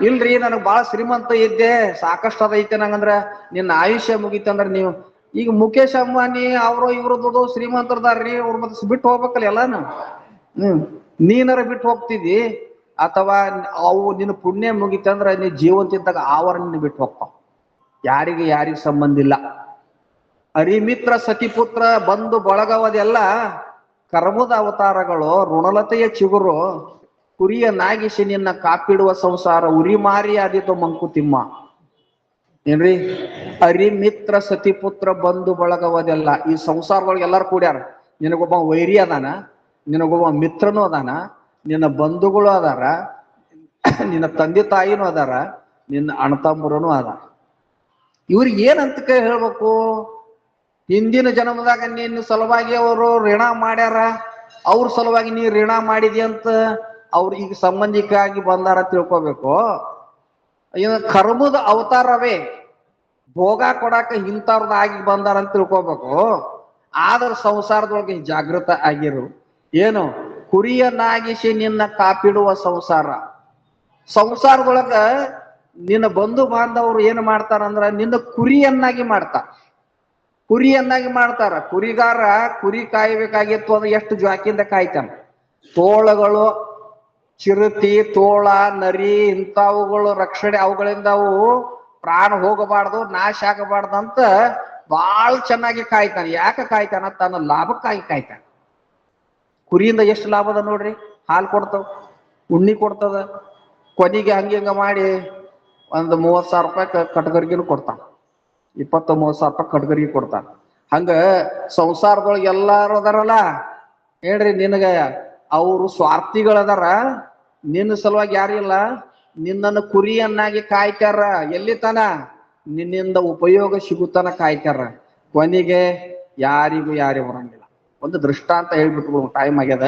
ಇಲ್ರಿ ನನಗೆ ಬಹಳ ಶ್ರೀಮಂತ ಇದ್ದೆ, ಸಾಕಷ್ಟು ಅದೈತೆ ನಂಗಂದ್ರ ನಿನ್ನ ಆಯುಷ್ಯ ಮುಗೀತಂದ್ರ ನೀವು ಈಗ ಮುಖೇಶ್ ಅಂಬಾನಿ ಅವರು ಇವರು ದೊಡ್ಡ ಶ್ರೀಮಂತರದಾರ್ರಿ, ಅವ್ರ ಮತ್ತೆ ಬಿಟ್ಟು ಹೋಗ್ಬೇಕಲ್ಲ ಎಲ್ಲಾನು. ನೀನಾರ ಬಿಟ್ಟು ಹೋಗ್ತಿದ್ದಿ, ಅಥವಾ ಅವು ನಿನ್ನ ಪುಣ್ಯ ಮುಗಿತಂದ್ರ ನೀ ಜೀವಂತಿದ್ದಾಗ ಆವರ ನಿನ್ನ ಬಿಟ್ಟು ಹೋಗ್ತಾವ. ಯಾರಿಗೆ ಸಂಬಂಧ ಇಲ್ಲ. ಹರಿಮಿತ್ರ ಸತಿಪುತ್ರ ಬಂಧು ಬಳಗವದೆಲ್ಲ ಕರ್ಮದ ಅವತಾರಗಳು, ಋಣಲತೆಯ ಚಿಗುರು, ಕುರಿಯ ನಾಗಿಸಿ ನಿನ್ನ ಕಾಪಿಡುವ ಸಂಸಾರ, ಉರಿ ಮಾರಿ ಆದಿತು ಮಂಕುತಿಮ್ಮ. ಏನ್ರಿ, ಹರಿಮಿತ್ರ ಸತಿಪುತ್ರ ಬಂಧು ಬಳಗವದೆಲ್ಲ ಈ ಸಂಸಾರದೊಳಗೆ ಎಲ್ಲಾರು ಕೂಡ್ಯಾರ. ನಿನಗೊಬ್ಬ ವೈರಿ ಅದಾನ, ನಿನಗೊಬ್ಬ ಮಿತ್ರನೂ ಅದಾನ, ನಿನ್ನ ಬಂಧುಗಳು ಅದಾರ, ನಿನ್ನ ತಂದೆ ತಾಯಿನೂ ಅದಾರ, ನಿನ್ನ ಅಣ್ಣತಮ್ಮರನು ಅದಾರ. ಇವ್ರಿಗೆ ಏನಂತ ಹೇಳ್ಬೇಕು? ಹಿಂದಿನ ಜನ್ಮದಾಗ ನಿನ್ನ ಸಲುವಾಗಿ ಅವರು ಋಣ ಮಾಡ್ಯಾರ, ಅವ್ರ ಸಲುವಾಗಿ ನೀ ಋಣ ಮಾಡಿದಿ ಅಂತ ಅವ್ರು ಈಗ ಸಂಬಂಧಿಕಾಗಿ ಬಂದಾರ ತಿಳ್ಕೊಬೇಕು. ಇನ್ನು ಕರ್ಮದ ಅವತಾರವೇ, ಭೋಗ ಕೊಡಾಕ ಇಂಥವ್ರದ್ದಾಗಿ ಬಂದಾರ ಅಂತ ತಿಳ್ಕೊಬೇಕು. ಆದ್ರ ಸಂಸಾರದೊಳಗೆ ಜಾಗೃತ ಆಗಿರು. ಏನು? ಕುರಿಯನ್ನಾಗಿಸಿ ನಿನ್ನ ಕಾಪಿಡುವ ಸಂಸಾರ. ಸಂಸಾರದೊಳಗ ನಿನ್ನ ಬಂಧು ಬಾಂಧವರು ಏನು ಮಾಡ್ತಾರಂದ್ರ ನಿನ್ನ ಕುರಿಯನ್ನಾಗಿ ಮಾಡ್ತಾರ. ಕುರಿಯನ್ನಾಗಿ ಮಾಡ್ತಾರ. ಕುರಿಗಾರ ಕುರಿ ಕಾಯ್ಬೇಕಾಗಿತ್ತು ಅಂದ್ರೆ ಎಷ್ಟು ಜ್ವಾಕಿಂದ ಕಾಯ್ತಾನ. ತೋಳಗಳು, ಚಿರತಿ, ತೋಳ, ನರಿ ಇಂಥವುಗಳು ರಕ್ಷಣೆ, ಅವುಗಳಿಂದ ಅವು ಪ್ರಾಣ ಹೋಗಬಾರ್ದು, ನಾಶ ಆಗಬಾರ್ದು ಅಂತ ಬಹಳ ಚೆನ್ನಾಗಿ ಕಾಯ್ತಾನೆ. ಯಾಕೆ ಕಾಯ್ತಾನ? ತನ್ನ ಲಾಭಕ್ಕಾಗಿ ಕಾಯ್ತಾನೆ. ಕುರಿಯಿಂದ ಎಷ್ಟು ಲಾಭ ಅದ ನೋಡ್ರಿ. ಹಾಲು ಕೊಡ್ತಾವ, ಉಣ್ಣಿ ಕೊಡ್ತದ, ಕೊನೆಗೆ ಹಂಗ ಮಾಡಿ ಒಂದು 30,000 ರೂಪಾಯಿ ಕಟ್ಗರಿಗಿನೂ ಕೊಡ್ತಾನ, 20-30,000 ರೂಪಾಯಿ ಕಟ್ಗರಿಗೆ ಕೊಡ್ತಾನ. ಹಂಗ ಸಂಸಾರದೊಳಗೆ ಎಲ್ಲಾರು ಅದಾರಲ್ಲ ಹೇಳ್ರಿ, ನಿನಗ ಅವರು ಸ್ವಾರ್ಥಿಗಳದಾರ. ನಿನ್ನ ಸಲುವಾಗಿ ಯಾರಿಲ್ಲ, ನಿನ್ನನ್ನು ಕುರಿಯನ್ನಾಗಿ ಕಾಯ್ತಾರ. ಎಲ್ಲಿ ತನ? ನಿನ್ನಿಂದ ಉಪಯೋಗ ಸಿಗುತ್ತಾನ ಕಾಯ್ತಾರ. ಕೊನೆಗೆ ಯಾರಿಗೂ ಬರಂಗಿಲ್ಲ. ಒಂದು ದೃಷ್ಟಾಂತ ಹೇಳ್ಬಿಟ್ಟು ಟೈಮ್ ಆಗ್ಯದ.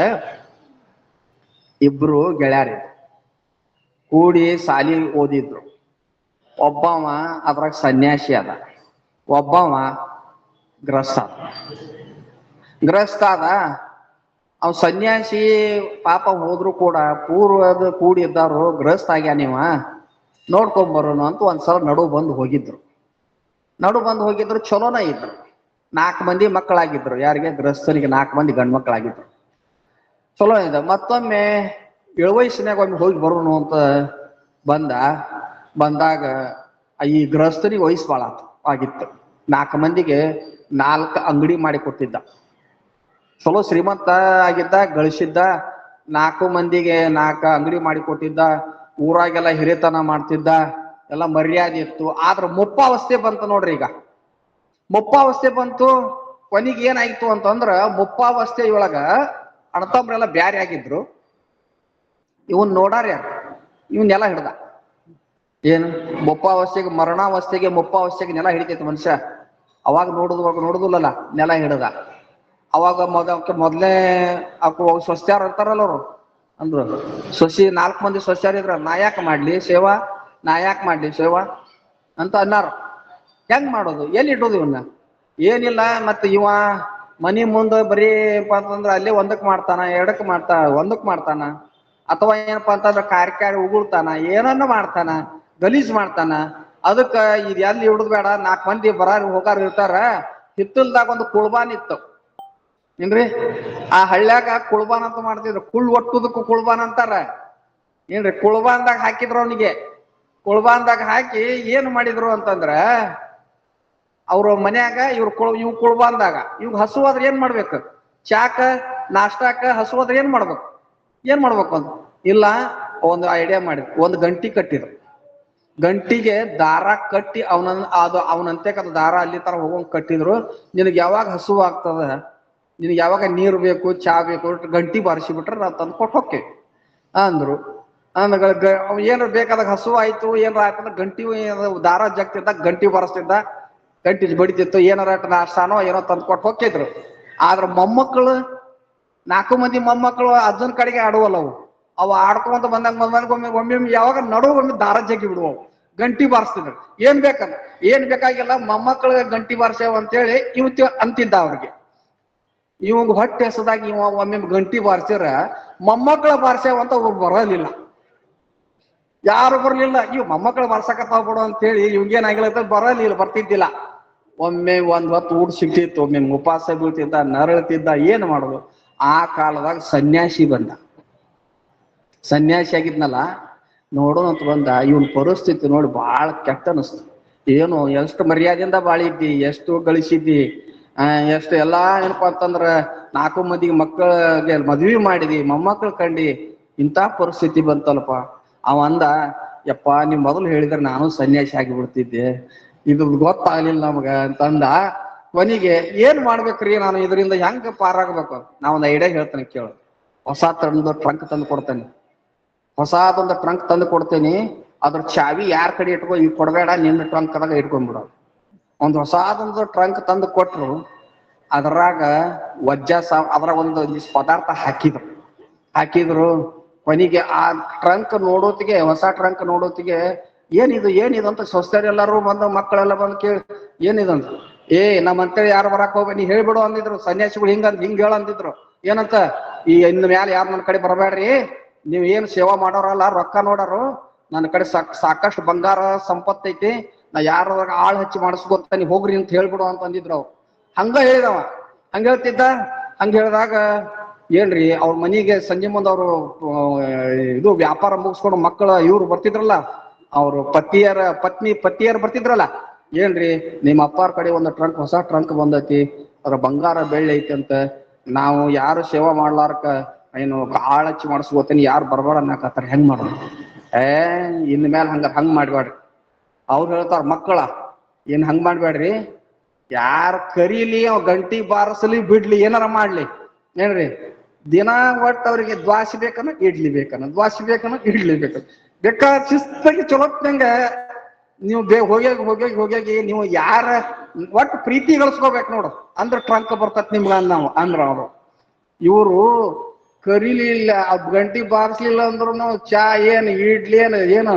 ಇಬ್ರು ಗೆಳೆಯರಿ ಕೂಡಿ ಸಾಲಿ ಓದಿದ್ರು. ಒಬ್ಬವ ಅದ್ರಾಗ ಸನ್ಯಾಸಿ ಅದ, ಒಬ್ಬವ ಗೃಹಸ್ಥ ಅದ. ಅವ್ ಸನ್ಯಾಸಿ ಪಾಪ ಹೋದ್ರು ಕೂಡ ಪೂರ್ವದ ಕೂಡಿ ಇದ್ದಾರು ಗೃಹಸ್ಥ ಆಗ್ಯ, ನೀವ ನೋಡ್ಕೊಂಬರೋನು ಅಂತ ಒಂದ್ಸಲ ನಡು ಬಂದು ಹೋಗಿದ್ರು. ಚಲೋನ ಇದ್ರು. 4 ಮಂದಿ ಮಕ್ಕಳಾಗಿದ್ರು. ಯಾರಿಗೆ? ಗೃಹಸ್ಥನಿಗೆ 4 ಮಂದಿ ಗಂಡು ಮಕ್ಕಳಾಗಿದ್ರು. ಚಲೋ ಇದೆ. ಮತ್ತೊಮ್ಮೆ ಇಳವಯಸ್ಸಿನಾಗ ಒಮ್ಮೆ ಹೋಗಿ ಬರೋನು ಅಂತ ಬಂದಾಗ ಈ ಗೃಹಸ್ಥನಿಗೆ ವಯಸ್ಸು ಭಾಳ ಆಗಿತ್ತು. 4 ಮಂದಿಗೆ 4 ಅಂಗಡಿ ಮಾಡಿ ಕೊಟ್ಟಿದ್ದ. ಚಲೋ ಶ್ರೀಮಂತ ಆಗಿದ್ದ, ಗಳಿಸಿದ್ದ. 4 ಮಂದಿಗೆ 4 ಅಂಗಡಿ ಮಾಡಿ ಕೊಟ್ಟಿದ್ದ. ಊರಾಗೆಲ್ಲ ಹಿರಿತನ ಮಾಡ್ತಿದ್ದ, ಎಲ್ಲ ಮರ್ಯಾದೆ ಇತ್ತು. ಆದ್ರ ಮುಪ್ಪಾವಸ್ಥೆ ಬಂತು ನೋಡ್ರಿ. ಈಗ ಮುಪ್ಪಾವಸ್ಥೆ ಬಂತು. ಕೊನೆಗೆ ಏನಾಯ್ತು ಅಂತಂದ್ರ, ಮುಪ್ಪಾವಸ್ಥೆಯೊಳಗ ಅಣ್ಣತಮ್ಮರೆಲ್ಲ ಬ್ಯಾರೆ ಆಗಿದ್ರು. ಇವನ್ ನೋಡಾರ ಯಾರು? ಇವನ್ನೆಲ್ಲ ಹಿಡ್ದ. ಏನು? ಮುಪ್ಪಾವಸ್ಥೆಗೆ, ಮರಣಾವಸ್ಥೆಗೆ, ಮುಪ್ಪಾವಸ್ಥೆಗೆ ನೆಲ ಹಿಡಿತೈತಿ ಮನುಷ್ಯ. ಅವಾಗ ನೋಡುದಿಲ್ಲಲ್ಲ, ನೆಲ ಹಿಡ್ದ. ಅವಾಗ ಮೊದ್ಲೇ ಅಕ್ಕೂ ಸ್ವಸ್ತ್ಯಾರ ಇರ್ತಾರಲ್ಲ ಅವ್ರು ಅಂದ್ರು. ಸೊಸಿ 4 ಮಂದಿ ಸ್ವಸ್ತ್ಯಾರ ಇದ್ರ, ನಾ ಯಾಕೆ ಮಾಡ್ಲಿ ಸೇವಾ ಅಂತ ಅನ್ನಾರು. ಹೆಂಗ್ ಮಾಡೋದು? ಎಲ್ಲಿ ಇಟ್ಟೋದು ಇವನ್ನ? ಏನಿಲ್ಲ, ಮತ್ತೆ ಇವ ಮನಿ ಮುಂದೆ ಬರೀ ಏನಪ್ಪಾ ಅಂತಂದ್ರ ಅಲ್ಲೇ ಒಂದಕ್ಕೆ ಮಾಡ್ತಾನ, 2ಕ್ಕೆ ಮಾಡ್ತಾನ, ಅಥವಾ ಏನಪ್ಪಾ ಅಂತಂದ್ರ ಕಾರ್ಯ ಉಗುಳ್ತಾನ, ಏನನ್ನ ಮಾಡ್ತಾನ, ಗಲೀಜ್ ಮಾಡ್ತಾನ. ಅದಕ್ಕ ಇದು ಎಲ್ಲಿ ಹಿಡುದ್ ಬೇಡ. 4 ಮಂದಿ ಹೋಗಾರ ಇರ್ತಾರ. ಹಿತ್ತಲ್ದಾಗ ಒಂದು ಕುಳ್ಬಾನ್ ಇತ್ತು ಏನ್ರಿ. ಆ ಹಳ್ಳ್ಯಾಗ ಕುಳ್ಬಾನ್ ಅಂತ ಮಾಡ್ತಿದ್ರು. ಒಟ್ಟುದಕ್ಕೂ ಕುಳ್ಬಾನ್ ಅಂತಾರ ಏನ್ರಿ. ಕುಳ್ಬಾನ್ದಾಗ ಹಾಕಿದ್ರು ಅವನಿಗೆ. ಕುಳ್ಬಾನ್ದಾಗ ಹಾಕಿ ಏನ್ ಮಾಡಿದ್ರು ಅಂತಂದ್ರ, ಅವ್ರ ಮನ್ಯಾಗ ಇವ್ ಕುಳ್ಬಾನ್ದಾಗ ಇವ್ ಹಸುವಾದ್ರೆ ಏನ್ ಮಾಡ್ಬೇಕು? ಚಾಕ ನಾಷ್ಟಾಕ ಹಸುವಾದ್ರೆ ಏನ್ ಮಾಡ್ಬೇಕು ಅಂತ ಇಲ್ಲ, ಒಂದು ಐಡಿಯಾ ಮಾಡಿದ್ರು. ಒಂದು ಗಂಟಿ ಕಟ್ಟಿದ್ರು. ಗಂಟಿಗೆ ದಾರ ಕಟ್ಟಿ ಅವನಂತೆ ದಾರ ಅಲ್ಲಿ ತರ ಹೋಗೋಂಗ್ ಕಟ್ಟಿದ್ರು. ನಿನಗೆ ಯಾವಾಗ ಹಸು ಆಗ್ತದ, ನಿನಗೆ ಯಾವಾಗ ನೀರು ಬೇಕು, ಚಾ ಬೇಕು, ಗಂಟಿ ಬಾರಿಸಿ ಬಿಟ್ರೆ ನಾವು ತಂದು ಕೊಟ್ಟು ಹೋಗ್ತೇವೆ ಅಂದ್ರು. ಏನಾರ ಬೇಕಾದಾಗ ಹಸು ಆಯ್ತು ಏನಾರ ಆಯ್ತಂದ್ರೆ ಗಂಟಿ ದಾರ ಜಗ್ತಿದ್ದ, ಗಂಟಿ ಬಾರಿಸ್ತಿದ್ದ, ಗಂಟಿ ಬಡಿತಿತ್ತು. ಏನಾರ ನಾಷ್ಟಾನೋ ಏನೋ ತಂದು ಕೊಟ್ಟು ಹೋಗ್ತಿದ್ರು. ಆದ್ರ ಮೊಮ್ಮಕ್ಕಳು 4 ಮಂದಿ ಮೊಮ್ಮಕ್ಕಳು ಅಜ್ಜನ ಕಡೆಗೆ ಆಡುವಲ್ಲ. ಅವು ಆಡ್ಕೊಂತ ಬಂದಾಗ ಒಮ್ಮೆ ಯಾವಾಗ ನಡು ಒಮ್ಮೆ ದಾರ ಜಗ್ಗಿ ಬಿಡುವವು. ಗಂಟಿ ಬಾರಿಸ್ತಿದ್ರು. ಏನ್ ಬೇಕಂದ್ರ ಏನ್ ಬೇಕಾಗಿಲ್ಲ, ಮೊಮ್ಮಕ್ಕಳಿಗೆ ಗಂಟಿ ಬಾರಿಸ್ಯಾವ ಅಂತೇಳಿ ಅಂತಿದ್ದ ಅವ್ರಿಗೆ. ಇವಾಗ ಹೊಟ್ಟೆ ಹಸದಾಗ ಇವ ಒಮ್ಮೆ ಗಂಟಿ ಬಾರಿಸಿರ ಮೊಮ್ಮಕ್ಕಳ ಬಾರಿಸ್ಯಾವ ಅಂತ ಒಬ್ಬ ಬರಲಿಲ್ಲ, ಯಾರು ಬರ್ಲಿಲ್ಲ. ಇವ್ ಮೊಮ್ಮಕ್ಕಳು ಬಾರ್ಸಕತ್ತಾವ ಬಿಡು ಅಂತೇಳಿ ಇವ್ಗೇನಾಗಿಲ್ಲ, ಬರ್ತಿದ್ದಿಲ್ಲ. ಒಮ್ಮೆ ಒಂದ್ ಹೊತ್ತು ಊಟ ಸಿಕ್ತಿತ್ತು, ಒಮ್ಮೆ ಉಪವಾಸ ಬೀಳ್ತಿದ್ದ, ನರಳ್ತಿದ್ದ, ಏನ್ ಮಾಡೋದು. ಆ ಕಾಲದಾಗ ಸನ್ಯಾಸಿ ಬಂದ. ಸನ್ಯಾಸಿ ಆಗಿದ್ನಲ್ಲ, ನೋಡೋಣ ಅಂತ ಬಂದ. ಇವನ್ ಪರಿಸ್ಥಿತಿ ನೋಡಿ ಬಾಳ ಕೆಟ್ಟ ಅನಿಸ್ತು. ಏನು ಎಷ್ಟು ಮರ್ಯಾದೆಯಿಂದ ಬಾಳಿದ್ದಿ, ಎಷ್ಟು ಗಳಿಸಿದ್ದಿ, ಎಷ್ಟು ಎಲ್ಲಾ ಏನಪ್ಪಾ ಅಂತಂದ್ರ 4 ಮಂದಿಗೆ ಮಕ್ಕಳಿಗೆ ಮದ್ವಿ ಮಾಡಿದಿ, ಮೊಮ್ಮಕ್ಕಳು ಕಂಡಿ, ಇಂಥ ಪರಿಸ್ಥಿತಿ ಬಂತಲ್ಪ. ಅವ ಅಂದ, ಯಪ್ಪ ನೀವ್ ಮೊದಲು ಹೇಳಿದ್ರೆ ನಾನು ಸನ್ಯಾಸಿ ಆಗಿಬಿಡ್ತಿದ್ದೆ, ಇದು ಗೊತ್ತಾಗ್ಲಿಲ್ಲ ನಮಗ ಅಂತಂದ. ಕೊನೆಗೆ ಏನ್ ಮಾಡ್ಬೇಕ್ರಿ, ನಾನು ಇದರಿಂದ ಹೆಂಗ ಪಾರಾಗ್ಬೇಕು? ನಾವೊಂದು ಐಡಿಯಾ ಹೇಳ್ತೇನೆ ಕೇಳು. ಹೊಸ ಟ್ರಂಕ್ ತಂದು ಕೊಡ್ತೇನೆ, ಹೊಸದೊಂದು ಟ್ರಂಕ್ ತಂದು ಕೊಡ್ತೇನೆ. ಅದ್ರ ಚಾವಿ ಯಾರ ಕಡೆ ಇಟ್ಕೋ, ಈಗ ಕೊಡಬೇಡ, ನಿನ್ನ ಟ್ರಂಕ್ದಾಗ ಇಟ್ಕೊಂಡ್ಬಿಡೋ. ಒಂದು ಹೊಸದೊಂದು ಟ್ರಂಕ್ ತಂದು ಕೊಟ್ರು. ಅದ್ರಾಗ ಅದ್ರಾಗ ಒಂದು ಪದಾರ್ಥ ಹಾಕಿದ್ರು. ಕೊನೆಗೆ ಆ ಟ್ರಂಕ್ ನೋಡೋತಿಗೆ, ಹೊಸ ಟ್ರಂಕ್ ನೋಡೋತಿಗೆ, ಏನಿದು ಅಂತ ಸ್ವಸ್ಥರು ಎಲ್ಲರೂ ಬಂದು, ಮಕ್ಕಳೆಲ್ಲ ಬಂದು ಕೇಳಿ ಏನಿದಂತ. ನಮ್ಮಂತೇಳಿ ಯಾರು ಬರಾಕ್ ಹೋಗ್ಬೇಡಿ, ನೀ ಹೇಳ್ಬಿಡು ಅಂದಿದ್ರು ಸನ್ಯಾಸಿಗಳು. ಹಿಂಗ್ ಅಂದಿದ್ರು. ಏನಂತ, ಈ ಇನ್ನು ಮ್ಯಾಲೆ ಯಾರು ನನ್ನ ಕಡೆ ಬರಬೇಡ್ರಿ, ನೀವ್ ಏನ್ ಸೇವಾ ಮಾಡೋರಲ್ಲ, ರೊಕ್ಕ ನೋಡರು, ನನ್ನ ಕಡೆ ಸಾಕಷ್ಟು ಬಂಗಾರ ಸಂಪತ್ತೈತಿ, ನಾ ಯಾರ ಆಳ್ ಹಚ್ಚಿ ಮಾಡಿಸ್ಕೊತ ನೀ ಹೋಗ್ರಿ ಅಂತ ಹೇಳ್ಬಿಡು ಅಂತ ಅಂದಿದ್ರು ಅವ್ರು. ಹಂಗ ಹೇಳಿದವ. ಹಂಗ ಹೇಳಿದಾಗ ಏನ್ರಿ, ಅವ್ರ ಮನೆಗೆ ಸಂಜೆ ಮುಂದೆ ಅವರು ಇದು ವ್ಯಾಪಾರ ಮುಗಿಸ್ಕೊಂಡು ಮಕ್ಕಳು ಇವ್ರು ಬರ್ತಿದ್ರಲ್ಲ, ಅವ್ರು ಪತಿಯರು ಬರ್ತಿದ್ರಲ್ಲ, ಏನ್ರಿ ನಿಮ್ಮ ಅಪ್ಪಾರ ಕಡೆ ಒಂದು ಟ್ರಂಕ್, ಹೊಸ ಟ್ರಂಕ್ ಬಂದೈತಿ, ಅದ್ರ ಬಂಗಾರ ಬೆಳ್ಳಿ ಐತಿ ಅಂತ, ನಾವು ಯಾರು ಸೇವಾ ಮಾಡ್ಲಾರ್ಕ ಏನು ಆಳ್ ಹಚ್ಚಿ ಮಾಡಿಸ್ಕೋತೇನಿ, ಯಾರು ಬರ್ಬೇಡ ಅನ್ನಕತ್ತಾರ, ಹೆಂಗ್ ಮಾಡೋದು? ಇನ್ ಮೇಲೆ ಹಂಗ್ ಮಾಡ್ಬೇಡ್ರಿ. ಅವ್ರು ಹೇಳ್ತಾರ, ಮಕ್ಕಳ ಏನ್ ಹಂಗ್ ಮಾಡ್ಬೇಡ್ರಿ, ಯಾರು ಕರೀಲಿ, ಅವ್ ಗಂಟಿ ಬಾರಿಸಲಿ ಬಿಡ್ಲಿ, ಏನಾರ ಮಾಡ್ಲಿ, ಏನ್ರಿ ದಿನ ಒಟ್ಟು ಅವ್ರಿಗೆ ದ್ವಾಸಿ ಬೇಕನ್ನ ಇಡ್ಲಿ ಬೇಕನ್ನ, ದ್ವಾಸಿ ಬೇಕನ್ನ ಇಡ್ಲಿ ಬೇಕನ್ನ, ಬೇಕಾದ ಶಿಸ್ತಾಗಿ ಚಲೋತ್ನಂಗ ನೀವು ಹೋಗ್ಯಾಗಿ ನೀವು ಯಾರ ಒಟ್ಟು ಪ್ರೀತಿ ಗಳಿಸ್ಕೋಬೇಕು ನೋಡು, ಅಂದ್ರ ಟ್ರಂಕ್ ಬರ್ತತ್ ನಿಮ್ಗ ಅಂದ್ರ ಅವ್ರು. ಇವರು ಕರೀಲಿಲ್ಲ, ಗಂಟಿ ಬಾರಿಸ್ಲಿಲ್ಲ ಅಂದ್ರು ಚಾ ಏನು, ಇಡ್ಲಿ ಏನು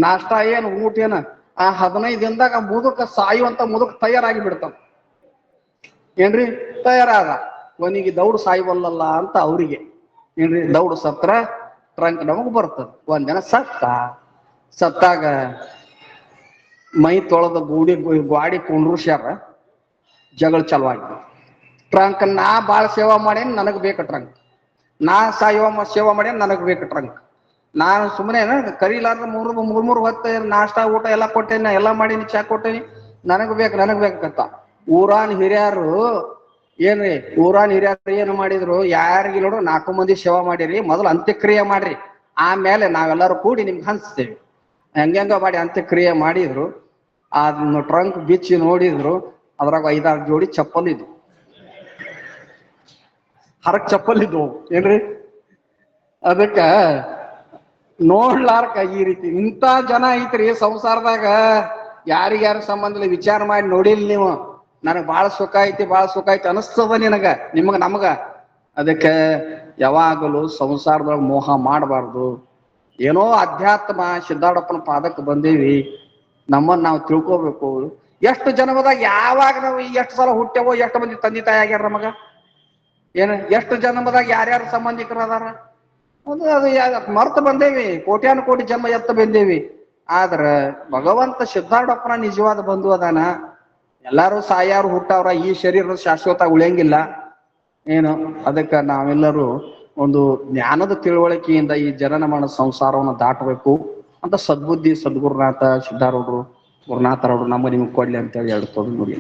ನಾಷ್ಟ ಏನು, ಊಟ ಏನು, ಆ 15 ದಿನದಾಗ ಮುದುಕ ಸಾಯುವಂತ ಮುದುಕ ತಯಾರಾಗಿ ಬಿಡ್ತಾವ. ಏನ್ರಿ ತಯಾರಾದ. ಕೊನೆಗೆ ದೌಡ್ ಸಾಯ್ವಲ್ಲಲ್ಲ ಅಂತ ಅವ್ರಿಗೆ, ಏನ್ರಿ ದೌಡ್ ಸತ್ರ ಟ್ರಂಕ್ ನಮಗ್ ಬರ್ತದ. ಒಂದ್ ದಿನ ಸತ್ತಾಗ ಮೈ ತೊಳೆದ ಗಾಡಿ ಕುಂಡ್ರುಸ್ಯಾರ, ಜಗಳ ಚಲುವಾಗಿ. ಟ್ರಂಕ್ ನಾ ಬಾಳ ಸೇವಾ ಮಾಡೇನ್, ನನಗ್ ಬೇಕ ಟ್ರಂಕ್, ನಾ ಸೇವಾ ಮಾಡೇನ್, ನನಗ್ ಬೇಕ ಟ್ರಂಕ್. ನಾನು ಸುಮ್ಮನೆ ಕರೀಲಾರ್ದ ಮೂರ್ ಹೊತ್ತ ನಾಷ್ಟ ಊಟ ಎಲ್ಲ ಕೊಟ್ಟೇನಿ, ಎಲ್ಲ ಮಾಡೀನಿ, ಚಾ ಕೊಟ್ಟೇನಿ, ನನಗ್ ಬೇಕಂತ. ಊರಾನ್ ಹಿರಿಯರು ಏನು ಮಾಡಿದ್ರು, ಯಾರಿಗೆ ನೋಡು 4 ಮಂದಿ ಸೇವಾ ಮಾಡಿರಿ, ಮೊದಲು ಅಂತ್ಯಕ್ರಿಯೆ ಮಾಡ್ರಿ, ಆಮೇಲೆ ನಾವೆಲ್ಲರೂ ಕೂಡಿ ನಿಮ್ಗೆ ಹಂಚ್ತೇವೆ. ಹೆಂಗ ಮಾಡಿ ಅಂತ್ಯಕ್ರಿಯೆ ಮಾಡಿದ್ರು. ಅದನ್ನ ಟ್ರಂಕ್ ಬಿಚ್ಚಿ ನೋಡಿದ್ರು, ಅದ್ರಾಗ 5-6 ಜೋಡಿ ಚಪ್ಪಲ್ ಇದ್ವು, ಹರಕ್ ಚಪ್ಪಲ್ ಇದ್ವು. ಏನ್ರಿ ಅದಕ್ಕ ನೋಡ್ಲಾರ್ಕ ಈ ರೀತಿ ಇಂಥ ಜನ ಐತ್ರಿ ಸಂಸಾರದಾಗ. ಯಾರಿಗ್ಯಾರ ಸಂಬಂಧ ವಿಚಾರ ಮಾಡಿ ನೋಡಿಲ್ ನೀವು, ನನಗ್ ಬಾಳ ಸುಖ ಐತಿ ಅನಿಸ್ತದ ನಮಗ. ಅದಕ್ಕೆ ಯಾವಾಗಲೂ ಸಂಸಾರದೊಳಗೆ ಮೋಹ ಮಾಡಬಾರ್ದು. ಏನೋ ಅಧ್ಯಾತ್ಮ ಸಿದ್ಧಾರೂಢಪ್ಪನ ಪಾದಕ್ಕೆ ಬಂದೇವಿ, ನಮ್ಮನ್ನ ನಾವು ತಿಳ್ಕೋಬೇಕು. ಎಷ್ಟು ಜನ್ಮದಾಗ ಯಾವಾಗ ನಾವು ಎಷ್ಟು ಸಲ ಹುಟ್ಟೆವೋ, ಎಷ್ಟು ಮಂದಿ ತಂದೆ ತಾಯಿ ಆಗ್ಯಾರ ನಮಗ, ಎಷ್ಟು ಜನ್ಮದಾಗ ಯಾರ್ಯಾರ ಸಂಬಂಧಿಕರು ಅದಾರ, ಅದು ಮರ್ತ ಬಂದೇವಿ. ಕೋಟಿ ಜನ್ಮ ಎತ್ತ ಬಂದೇವಿ. ಆದ್ರ ಭಗವಂತ ಸಿದ್ಧಾರೂಢಪ್ಪನ ನಿಜವಾದ ಬಂಧು ಅದಾನ. ಎಲ್ಲಾರು ಸಾಯಾರು ಹುಟ್ಟವ್ರ, ಈ ಶರೀರ ಶಾಶ್ವತ ಉಳಿಯಂಗಿಲ್ಲ ಅದಕ್ಕೆ ನಾವೆಲ್ಲರೂ ಒಂದು ಜ್ಞಾನದ ತಿಳುವಳಿಕೆಯಿಂದ ಈ ಜನನ ಮರಣ ಸಂಸಾರವನ್ನು ದಾಟಬೇಕು ಅಂತ ಸದ್ಬುದ್ಧಿ ಸದ್ಗುರುನಾಥ ಸಿದ್ಧಾರೂಢರು ಗುರುನಾಥರವರು ನಿಮ್ಗೆ ಕೊಡ್ಲಿ ಅಂತೇಳಿ ಹೇಳ್ತೋದು ನೋಡಿ.